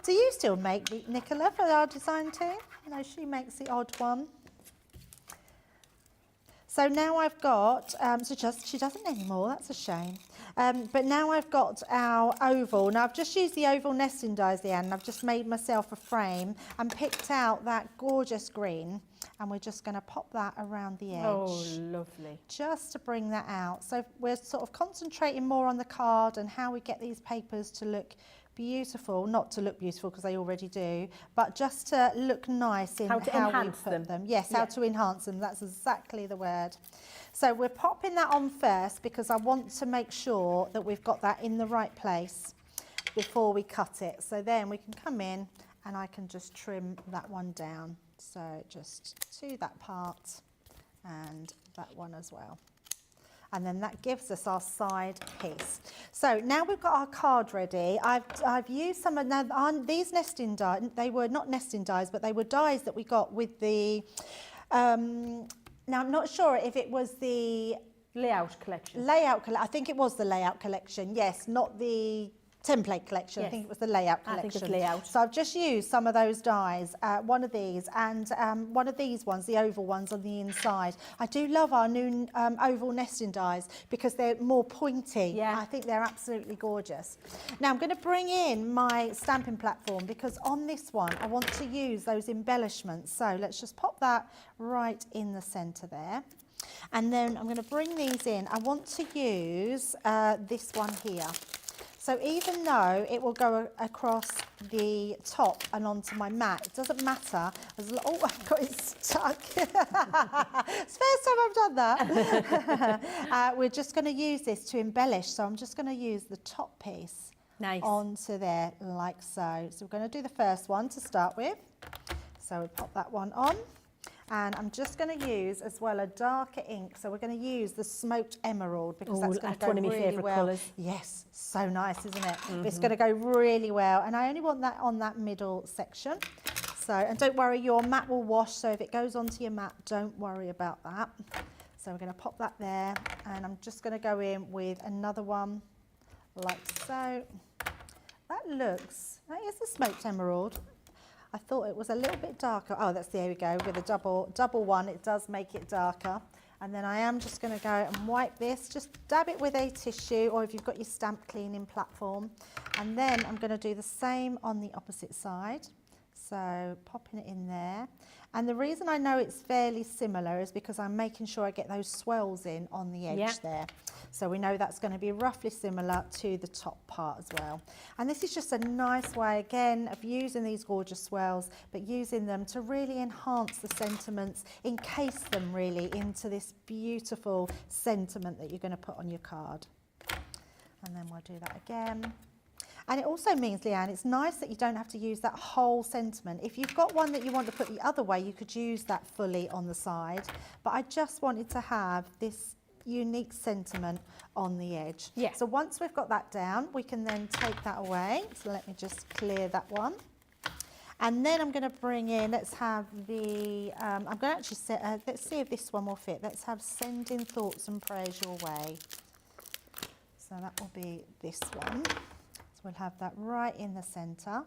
Do you still make, Nicola, for our design team? No, she makes the odd one. So now I've got, she doesn't anymore, that's a shame. But now I've got our oval. Now I've just used the oval nesting dies, Leann, and I've just made myself a frame and picked out that gorgeous green. And we're just going to pop that around the edge. Oh, lovely. Just to bring that out. So we're sort of concentrating more on the card and how we get these papers to look beautiful, not to look beautiful because they already do, but just to look nice in how we put them. Yes, how to enhance them, that's exactly the word. So we're popping that on first because I want to make sure that we've got that in the right place before we cut it. So then we can come in and I can just trim that one down. So just to that part and that one as well. And then that gives us our side piece. So now we've got our card ready. I've used some of these nesting dies. They were not nesting dies, but they were dies that we got with the. Now I'm not sure if it was the layout collection. I think it was the layout collection. Yes, not the template collection. Yes. I think it was the layout collection. I think it's layout. So I've just used some of those dies, one of these and one of these ones, the oval ones on the inside. I do love our new oval nesting dies because they're more pointy. Yeah. I think they're absolutely gorgeous. Now I'm going to bring in my stamping platform because on this one I want to use those embellishments. So let's just pop that right in the centre there. And then I'm going to bring these in. I want to use this one here. So even though it will go across the top and onto my mat, it doesn't matter. Oh, I've got it stuck. It's the first time I've done that. We're just going to use this to embellish. So I'm just going to use the top piece onto there like so. So we're going to do the first one to start with. So we pop that one on. And I'm just going to use as well a darker ink. So we're going to use the smoked emerald because that's going to go one of my really favourite well. colours. Yes, so nice, isn't it? It's going to go really well. And I only want that on that middle section. So, and don't worry, your mat will wash. So if it goes onto your mat, don't worry about that. So we're going to pop that there. And I'm just going to go in with another one like so. That is the smoked emerald. I thought it was a little bit darker. Oh, there we go. With a double one, it does make it darker. And then I am just going to go and wipe this. Just dab it with a tissue, or if you've got your stamp cleaning platform. And then I'm going to do the same on the opposite side. So popping it in there. And the reason I know it's fairly similar is because I'm making sure I get those swells in on the edge there. So we know that's going to be roughly similar to the top part as well. And this is just a nice way, again, of using these gorgeous swells, but using them to really enhance the sentiments, encase them really into this beautiful sentiment that you're going to put on your card. And then we'll do that again. And it also means, Leanne, it's nice that you don't have to use that whole sentiment. If you've got one that you want to put the other way, you could use that fully on the side. But I just wanted to have this unique sentiment on the edge. Yeah. So once we've got that down, we can then take that away. So let me just clear that one. And then I'm going to bring in, let's have the, I'm going to actually set, let's see if this one will fit. Let's have Sending Thoughts and Prayers Your Way. So that will be this one. We'll have that right in the centre,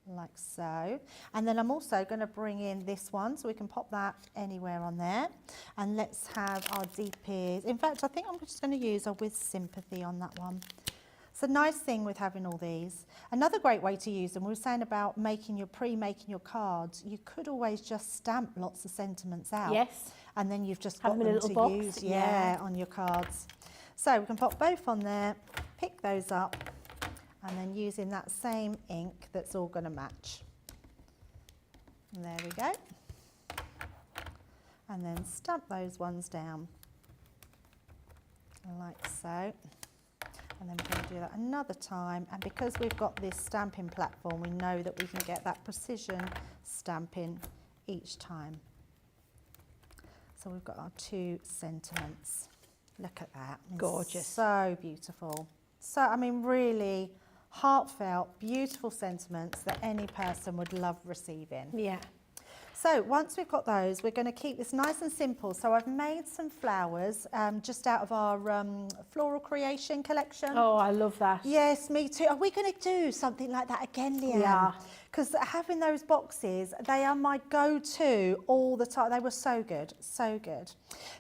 like so. And then I'm also going to bring in this one, so we can pop that anywhere on there. And let's have our deep ears. In fact, I think I'm just going to use a With Sympathy on that one. It's a nice thing with having all these. Another great way to use them, we were saying about pre-making your cards, you could always just stamp lots of sentiments out. Yes. And then you've just got them to use on your cards. So we can pop both on there, pick those up, and then using that same ink that's all going to match. And there we go. And then stamp those ones down, like so. And then we're going to do that another time. And because we've got this stamping platform, we know that we can get that precision stamping each time. So we've got our two sentiments. Look at that. Gorgeous. So beautiful. So, I mean, really heartfelt, beautiful sentiments that any person would love receiving. Yeah. So once we've got those, we're going to keep this nice and simple. So I've made some flowers just out of our floral creation collection. Oh, I love that. Yes, me too. Are we going to do something like that again, Leanne? Yeah. Because having those boxes, they are my go-to all the time. They were so good, so good.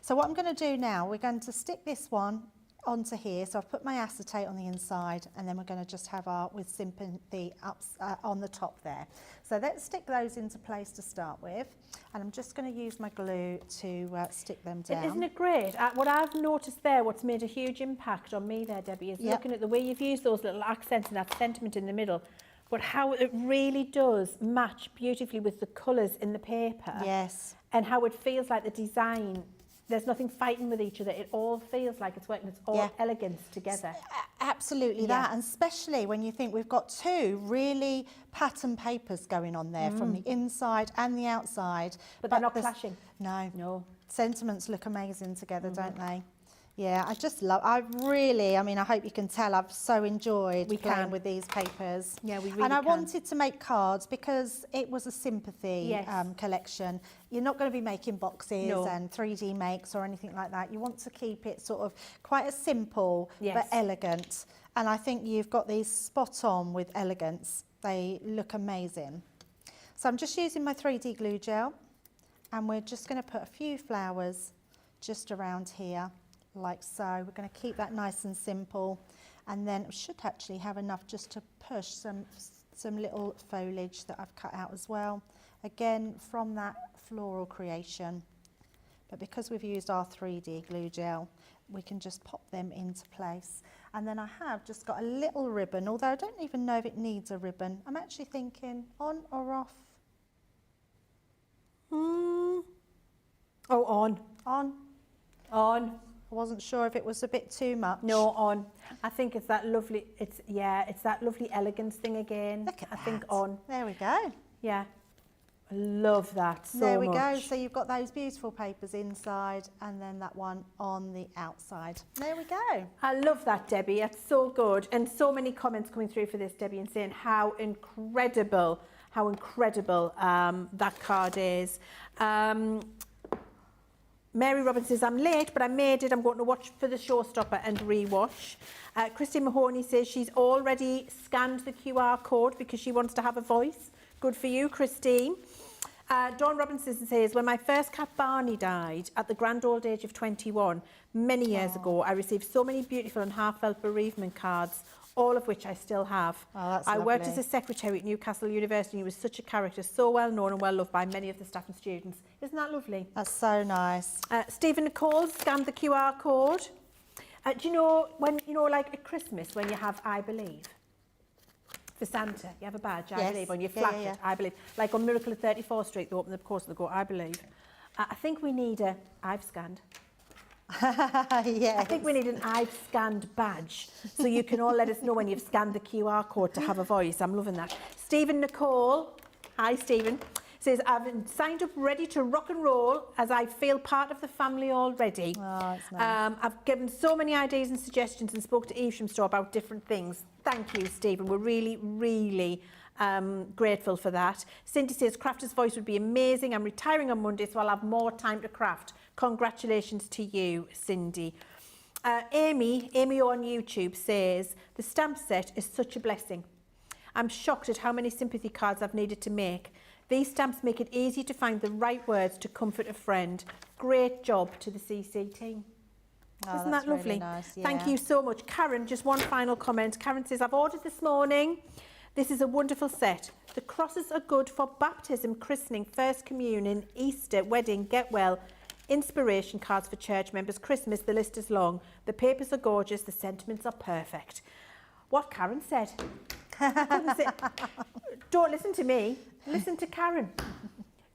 So what I'm going to do now, we're going to stick this one onto here. So I've put my acetate on the inside, and then we're going to just have our with Sympathy up on the top there. So let's stick those into place to start with, and I'm just going to use my glue to stick them down. Isn't it great? What I've noticed there, what's made a huge impact on me there, Debbie, is looking at the way you've used those little accents and that sentiment in the middle, but how it really does match beautifully with the colours in the paper. Yes. And how it feels like the design, there's nothing fighting with each other. It all feels like it's working. It's all elegance together. Absolutely that, and especially when you think we've got two really pattern papers going on there from the inside and the outside. But they're not clashing. No. No. Sentiments look amazing together, don't they? Yeah, I just love, I mean, I hope you can tell I've so enjoyed playing with these papers. Yeah, we really And I wanted to make cards because it was a Sympathy collection. You're not going to be making boxes and 3D makes or anything like that. You want to keep it sort of quite a simple but elegant. And I think you've got these spot on with elegance. They look amazing. So I'm just using my 3D glue gel, and we're just going to put a few flowers just around here, like so. We're going to keep that nice and simple, and then it should actually have enough just to push some little foliage that I've cut out as well, again from that floral creation. But because we've used our 3D glue gel, we can just pop them into place. And then I have just got a little ribbon, although I don't even know if it needs a ribbon. I'm actually thinking on or off. Oh, on. On. On. I wasn't sure if it was a bit too much. No, on. I think it's that lovely, it's that lovely elegance thing again. Look at I think on. There we go. Yeah. I love that so much. There we go. So you've got those beautiful papers inside, and then that one on the outside. There we go. I love that, Debbie. That's so good. And so many comments coming through for this, Debbie, and saying how incredible that card is. Mary Robbins says, I'm late, but I made it. I'm going to watch for the Showstopper and rewatch. Christine Mahoney says she's already scanned the QR code because she wants to have a voice. Good for you, Christine. Dawn Robinson says, when my first cat Barney died at the grand old age of 21, many years ago, I received so many beautiful and heartfelt bereavement cards, all of which I still have. Oh, that's I worked lovely. as a secretary at Newcastle University, and he was such a character, so well known and well loved by many of the staff and students. Isn't that lovely? That's so nice. Stephen Nicole scanned the QR code. Do you know, when, like at Christmas, when you have I Believe? For Santa, you have a badge, I believe, and you flash it, I believe. Like on Miracle at 34th Street, they open the course and they go, I believe. I think we need a, I've scanned. Yes. I think we need an I've scanned badge, so you can all let us know when you've scanned the QR code to have a voice. I'm loving that. Stephen Nicole, hi Stephen, says, I've signed up ready to rock and roll as I feel part of the family already. Oh, that's nice. I've given so many ideas and suggestions and spoke to Eve from Store about different things. Thank you, Stephen. We're really, really grateful for that. Cindy says, crafter's voice would be amazing. I'm retiring on Monday, so I'll have more time to craft. Congratulations to you, Cindy. Amy on YouTube says, the stamp set is such a blessing. I'm shocked at how many sympathy cards I've needed to make. These stamps make it easy to find the right words to comfort a friend. Great job to the CC team. Oh, Isn't that's that lovely? really nice, yeah. Thank you so much. Karen, just one final comment. Karen says, I've ordered this morning. This is a wonderful set. The crosses are good for baptism, christening, first communion, Easter, wedding, get well, inspiration cards for church members, Christmas, the list is long. The papers are gorgeous, the sentiments are perfect. What Karen said. I couldn't say, don't listen to me, listen to Karen.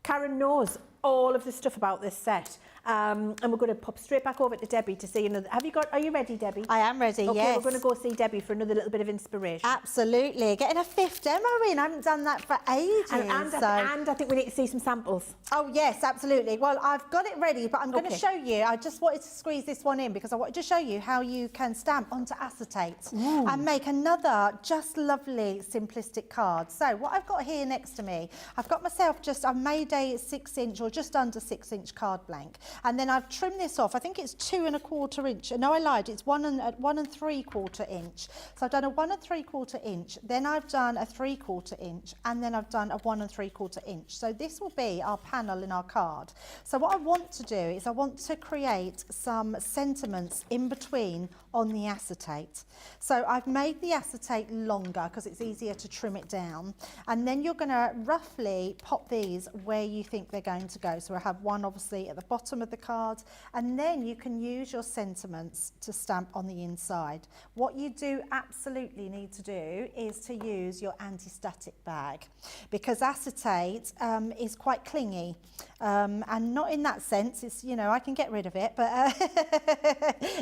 Karen knows all of the stuff about this set. And we're going to pop straight back over to Debbie to see another. Are you ready, Debbie? I am ready, okay, yes. We're going to go see Debbie for another little bit of inspiration. Absolutely. Getting a fifth demo in. I haven't done that for ages. And I think we need to see some samples. Oh, yes, absolutely. Well, I've got it ready, but I'm going to show you. I just wanted to squeeze this one in because I wanted to show you how you can stamp onto acetate and make another just lovely simplistic card. So what I've got here next to me, I've got myself I've made a 6-inch or just under 6-inch card blank. And then I've trimmed this off. I think it's 2 1/4 inch. No, I lied. It's 1 3/4 inch. So I've done a 1 3/4 inch. Then I've done a 3/4 inch, and then I've done a 1 3/4 inch. So this will be our panel in our card. So what I want to do is I want to create some sentiments in between on the acetate. So I've made the acetate longer because it's easier to trim it down. And then you're going to roughly pop these where you think they're going to go. So I have one obviously at the bottom of the card, and then you can use your sentiments to stamp on the inside. What you do absolutely need to do is to use your anti-static bag, because acetate is quite clingy, and not in that sense, it's, you know, I can get rid of it, but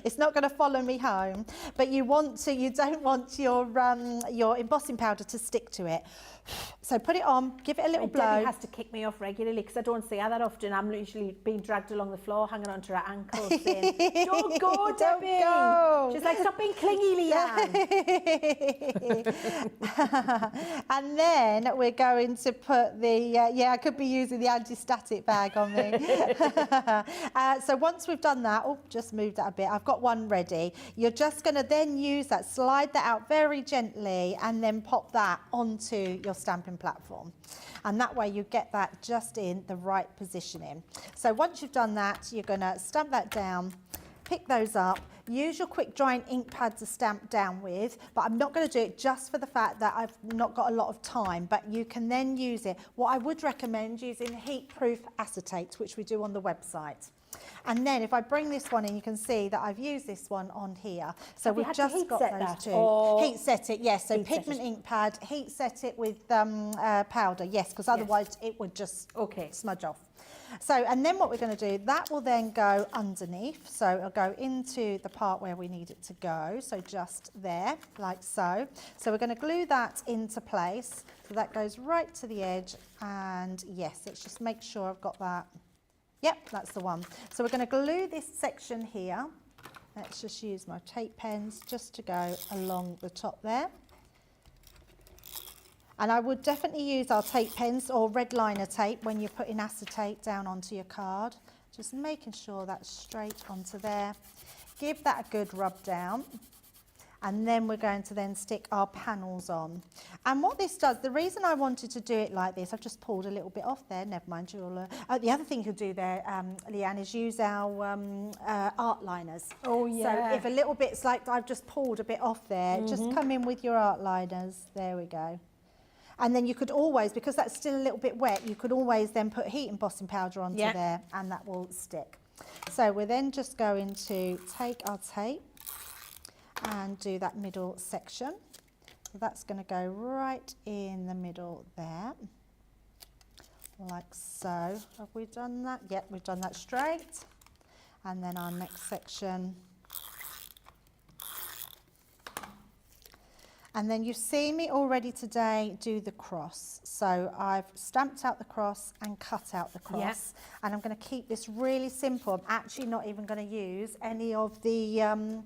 it's not going to follow me home. But you don't want your embossing powder to stick to it. So put it on, give it a little blow. Debbie has to kick me off regularly because I don't see her that often. I'm usually being dragged along the floor, hanging onto her ankles, saying, "Don't go, Debbie." Go. She's like, "Stop being clingy, Leanne." And then we're going to put the I could be using the anti-static bag on me. So once we've done that, just moved that a bit. I've got one ready. You're just going to then use that, slide that out very gently, and then pop that onto your stamping platform, and that way you get that just in the right positioning. So once you've done that, you're going to stamp that down, pick those up, use your quick drying ink pad to stamp down with, but I'm not going to do it just for the fact that I've not got a lot of time, but you can then use it. What I would recommend using heat-proof acetate, which we do on the website. And then if I bring this one in, you can see that I've used this one on here. So we've just got those two. Heat set it, yes. So pigment ink pad, heat set it with powder, yes, because otherwise it would just smudge off. So, and then what we're going to do, that will then go underneath. So it'll go into the part where we need it to go. So just there, like so. So we're going to glue that into place. So that goes right to the edge. And yes, let's just make sure I've got that. Yep, that's the one. So we're going to glue this section here. Let's just use my tape pens just to go along the top there. And I would definitely use our tape pens or red liner tape when you're putting acetate down onto your card. Just making sure that's straight onto there. Give that a good rub down. And then we're going to then stick our panels on. And what this does, the reason I wanted to do it like this, I've just pulled a little bit off there, never mind. You'll, the other thing you'll do there, Leanne, is use our art liners. Oh, yeah. So if a little bit's like I've just pulled a bit off there, just come in with your art liners. There we go. And then you could always, because that's still a little bit wet, you could always then put heat embossing powder onto there, and that will stick. So we're then just going to take our tape and do that middle section. So that's going to go right in the middle there, like so. Have we done that? Yep, we've done that straight. And then our next section. And then you've seen me already today do the cross. So I've stamped out the cross and cut out the cross. And I'm going to keep this really simple. I'm actually not even going to use any of the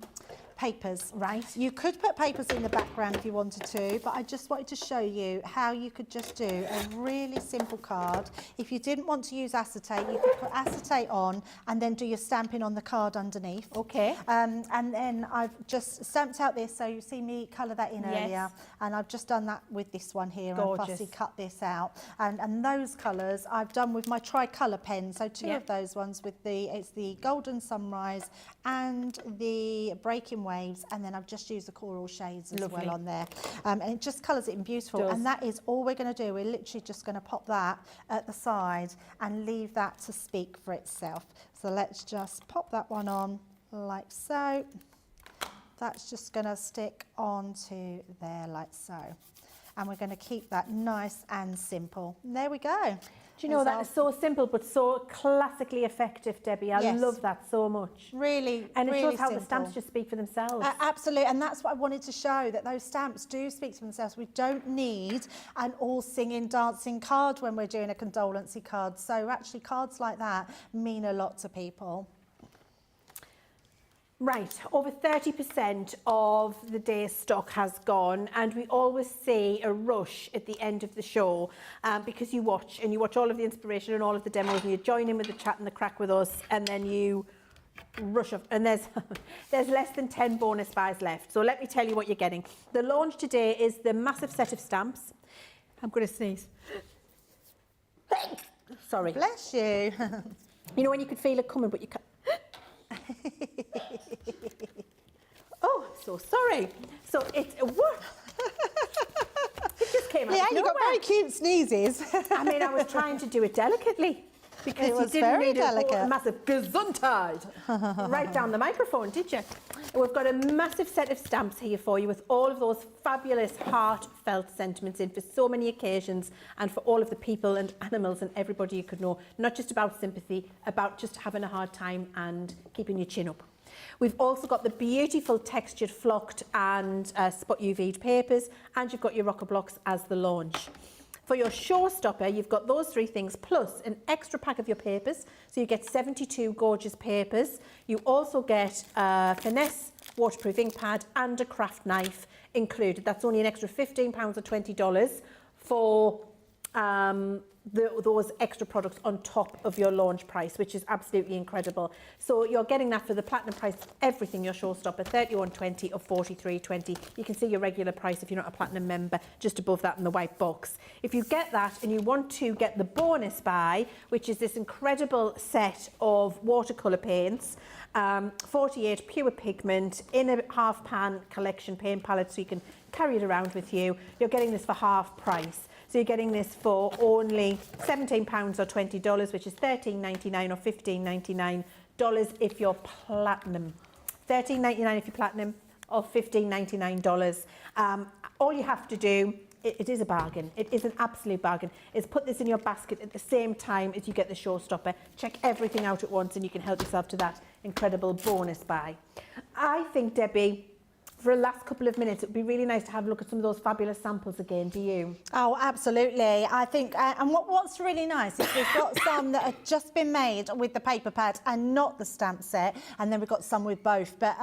papers. Right. You could put papers in the background if you wanted to, but I just wanted to show you how you could just do a really simple card. If you didn't want to use acetate, you could put acetate on and then do your stamping on the card underneath. Okay. And then I've just stamped out this, so you see me colour that in earlier, and I've just done that with this one here. Gorgeous. And fussy cut this out, and those colours I've done with my tricolour pen. So two of those ones with it's the Golden Sunrise and the Breaking Waves, and then I've just used the coral shades as well on there, and it just colours it in beautiful. And that is all we're going to do. We're literally just going to pop that at the side and leave that to speak for itself. So let's just pop that one on like so. That's just going to stick onto there like so. And we're going to keep that nice and simple. And there we go. Do you know, that is so simple but so classically effective, Debbie. I love that so much. Really, and it really shows how simple. the stamps just speak for themselves. Absolutely, and that's what I wanted to show, that those stamps do speak for themselves. We don't need an all singing, dancing card when we're doing a condolency card. So actually cards like that mean a lot to people. Right, over 30% of the day's stock has gone, and we always see a rush at the end of the show because you watch all of the inspiration and all of the demos, and you join in with the chat and the crack with us, and then you rush off, and there's less than 10 bonus buys left. So let me tell you what you're getting. The launch today is the massive set of stamps. I'm going to sneeze. Sorry. Bless you. You know when you could feel it coming, but you can't. Oh, so sorry. So it's what? It just came out. Yeah, of you got nowhere. very cute sneezes. I mean, I was trying to do it delicately because It was you didn't very need delicate. a massive gesundheit right down the microphone, did you? We've got a massive set of stamps here for you with all of those fabulous heartfelt sentiments in for so many occasions and for all of the people and animals and everybody you could know, not just about sympathy, about just having a hard time and keeping your chin up. We've also got the beautiful textured flocked and spot UV'd papers, and you've got your rocker blocks as the launch. For your Showstopper, you've got those three things plus an extra pack of your papers. So you get 72 gorgeous papers. You also get a finesse waterproof ink pad and a craft knife included. That's only an extra £15 or $20 for those extra products on top of your launch price, which is absolutely incredible. So you're getting that for the platinum price of everything, your Showstopper, $31.20 or $43.20. You can see your regular price if you're not a platinum member just above that in the white box. If you get that and you want to get the bonus buy, which is this incredible set of watercolour paints, 48 pure pigment in a half pan collection paint palette, so you can carry it around with you. You're getting this for half price. So you're getting this for only £17 or $20, which is $13.99 or $15.99 if you're platinum. $13.99 if you're platinum or $15.99. All you have to do, it is a bargain. It is an absolute bargain. Is put this in your basket at the same time as you get the Showstopper. Check everything out at once and you can help yourself to that incredible bonus buy. I think, Debbie, for the last couple of minutes, it would be really nice to have a look at some of those fabulous samples again, do you? Oh, absolutely. I think, and what's really nice is we've got some that have just been made with the paper pad and not the stamp set, and then we've got some with both, but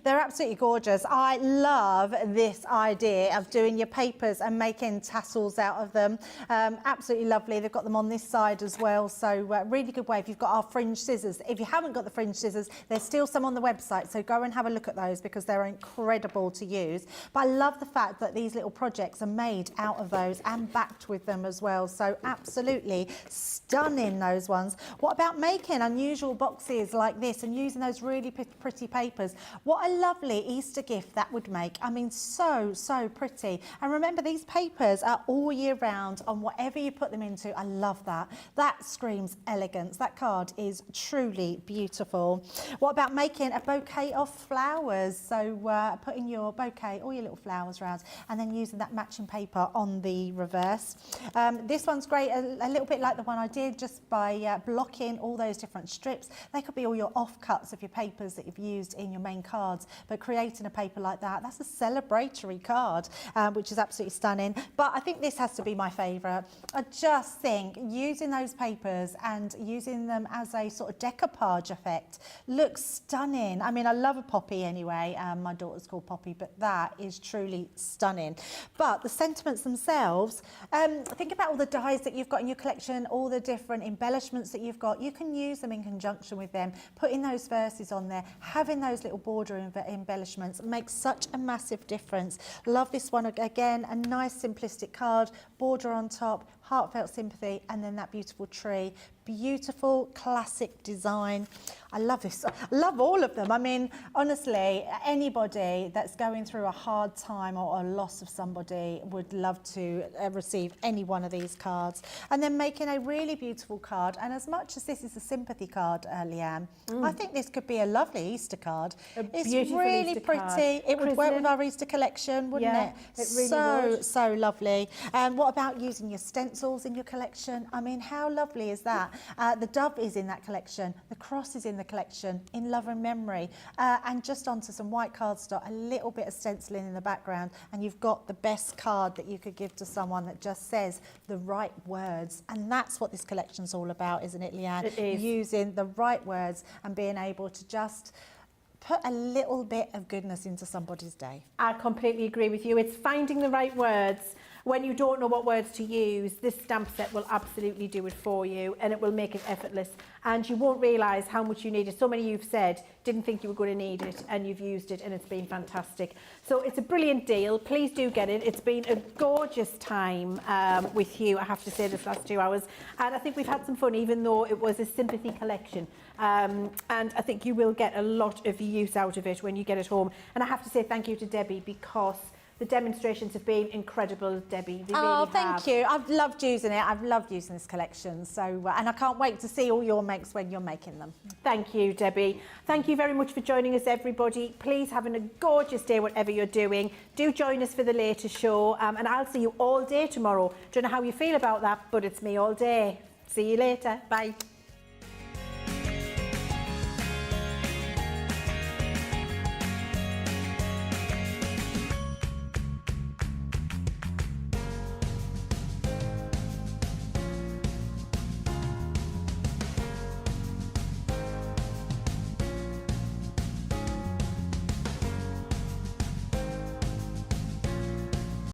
they're absolutely gorgeous. I love this idea of doing your papers and making tassels out of them. Absolutely lovely. They've got them on this side as well, so really good way. If you've got our fringe scissors, if you haven't got the fringe scissors, there's still some on the website, so go and have a look at those because they're incredible to use. But I love the fact that these little projects are made out of those and backed with them as well. So absolutely stunning, those ones. What about making unusual boxes like this and using those really pretty papers? What a lovely Easter gift that would make. I mean, so pretty. And remember, these papers are all year round on whatever you put them into. I love that. That screams elegance. That card is truly beautiful. What about making a bouquet of flowers? So putting your bouquet, all your little flowers around, and then using that matching paper on the reverse. This one's great, a little bit like the one I did, just by blocking all those different strips. They could be all your offcuts of your papers that you've used in your main cards, but creating a paper like that, that's a celebratory card, which is absolutely stunning. But I think this has to be my favourite. I just think using those papers and using them as a sort of decoupage effect looks stunning. I mean, I love a poppy anyway. My daughter's called Poppy, but that is truly stunning. But the sentiments themselves, think about all the dies that you've got in your collection, all the different embellishments that you've got. You can use them in conjunction with them, putting those verses on there, having those little border embellishments makes such a massive difference. Love this one again, a nice simplistic card, border on top, heartfelt sympathy, and then that beautiful tree. Beautiful classic design. I love this. I love all of them. I mean, honestly, anybody that's going through a hard time or a loss of somebody would love to receive any one of these cards. And then making a really beautiful card. And as much as this is a sympathy card, Leanne, I think this could be a lovely Easter card. It's really Easter pretty. Card. It would work with our Easter collection, wouldn't it? It really would. So lovely. And what about using your stencils in your collection? I mean, how lovely is that? The dove is in that collection, the cross is in the collection, in love and memory, and just onto some white cardstock, a little bit of stenciling in the background, and you've got the best card that you could give to someone that just says the right words. And that's what this collection's all about, isn't it, Leanne? It is. Using the right words and being able to just put a little bit of goodness into somebody's day. I completely agree with you. It's finding the right words. When you don't know what words to use, this stamp set will absolutely do it for you, and it will make it effortless. And you won't realise how much you need it. So many you've said didn't think you were going to need it, and you've used it, and it's been fantastic. So it's a brilliant deal. Please do get it. It's been a gorgeous time with you, I have to say, this last 2 hours. And I think we've had some fun, even though it was a sympathy collection. And I think you will get a lot of use out of it when you get it home. And I have to say thank you to Debbie, because the demonstrations have been incredible, Debbie. They really have. Thank you. I've loved using it. I've loved using this collection. So, and I can't wait to see all your makes when you're making them. Thank you, Debbie. Thank you very much for joining us, everybody. Please have a gorgeous day, whatever you're doing. Do join us for the later show. And I'll see you all day tomorrow. Don't know how you feel about that, but it's me all day. See you later. Bye.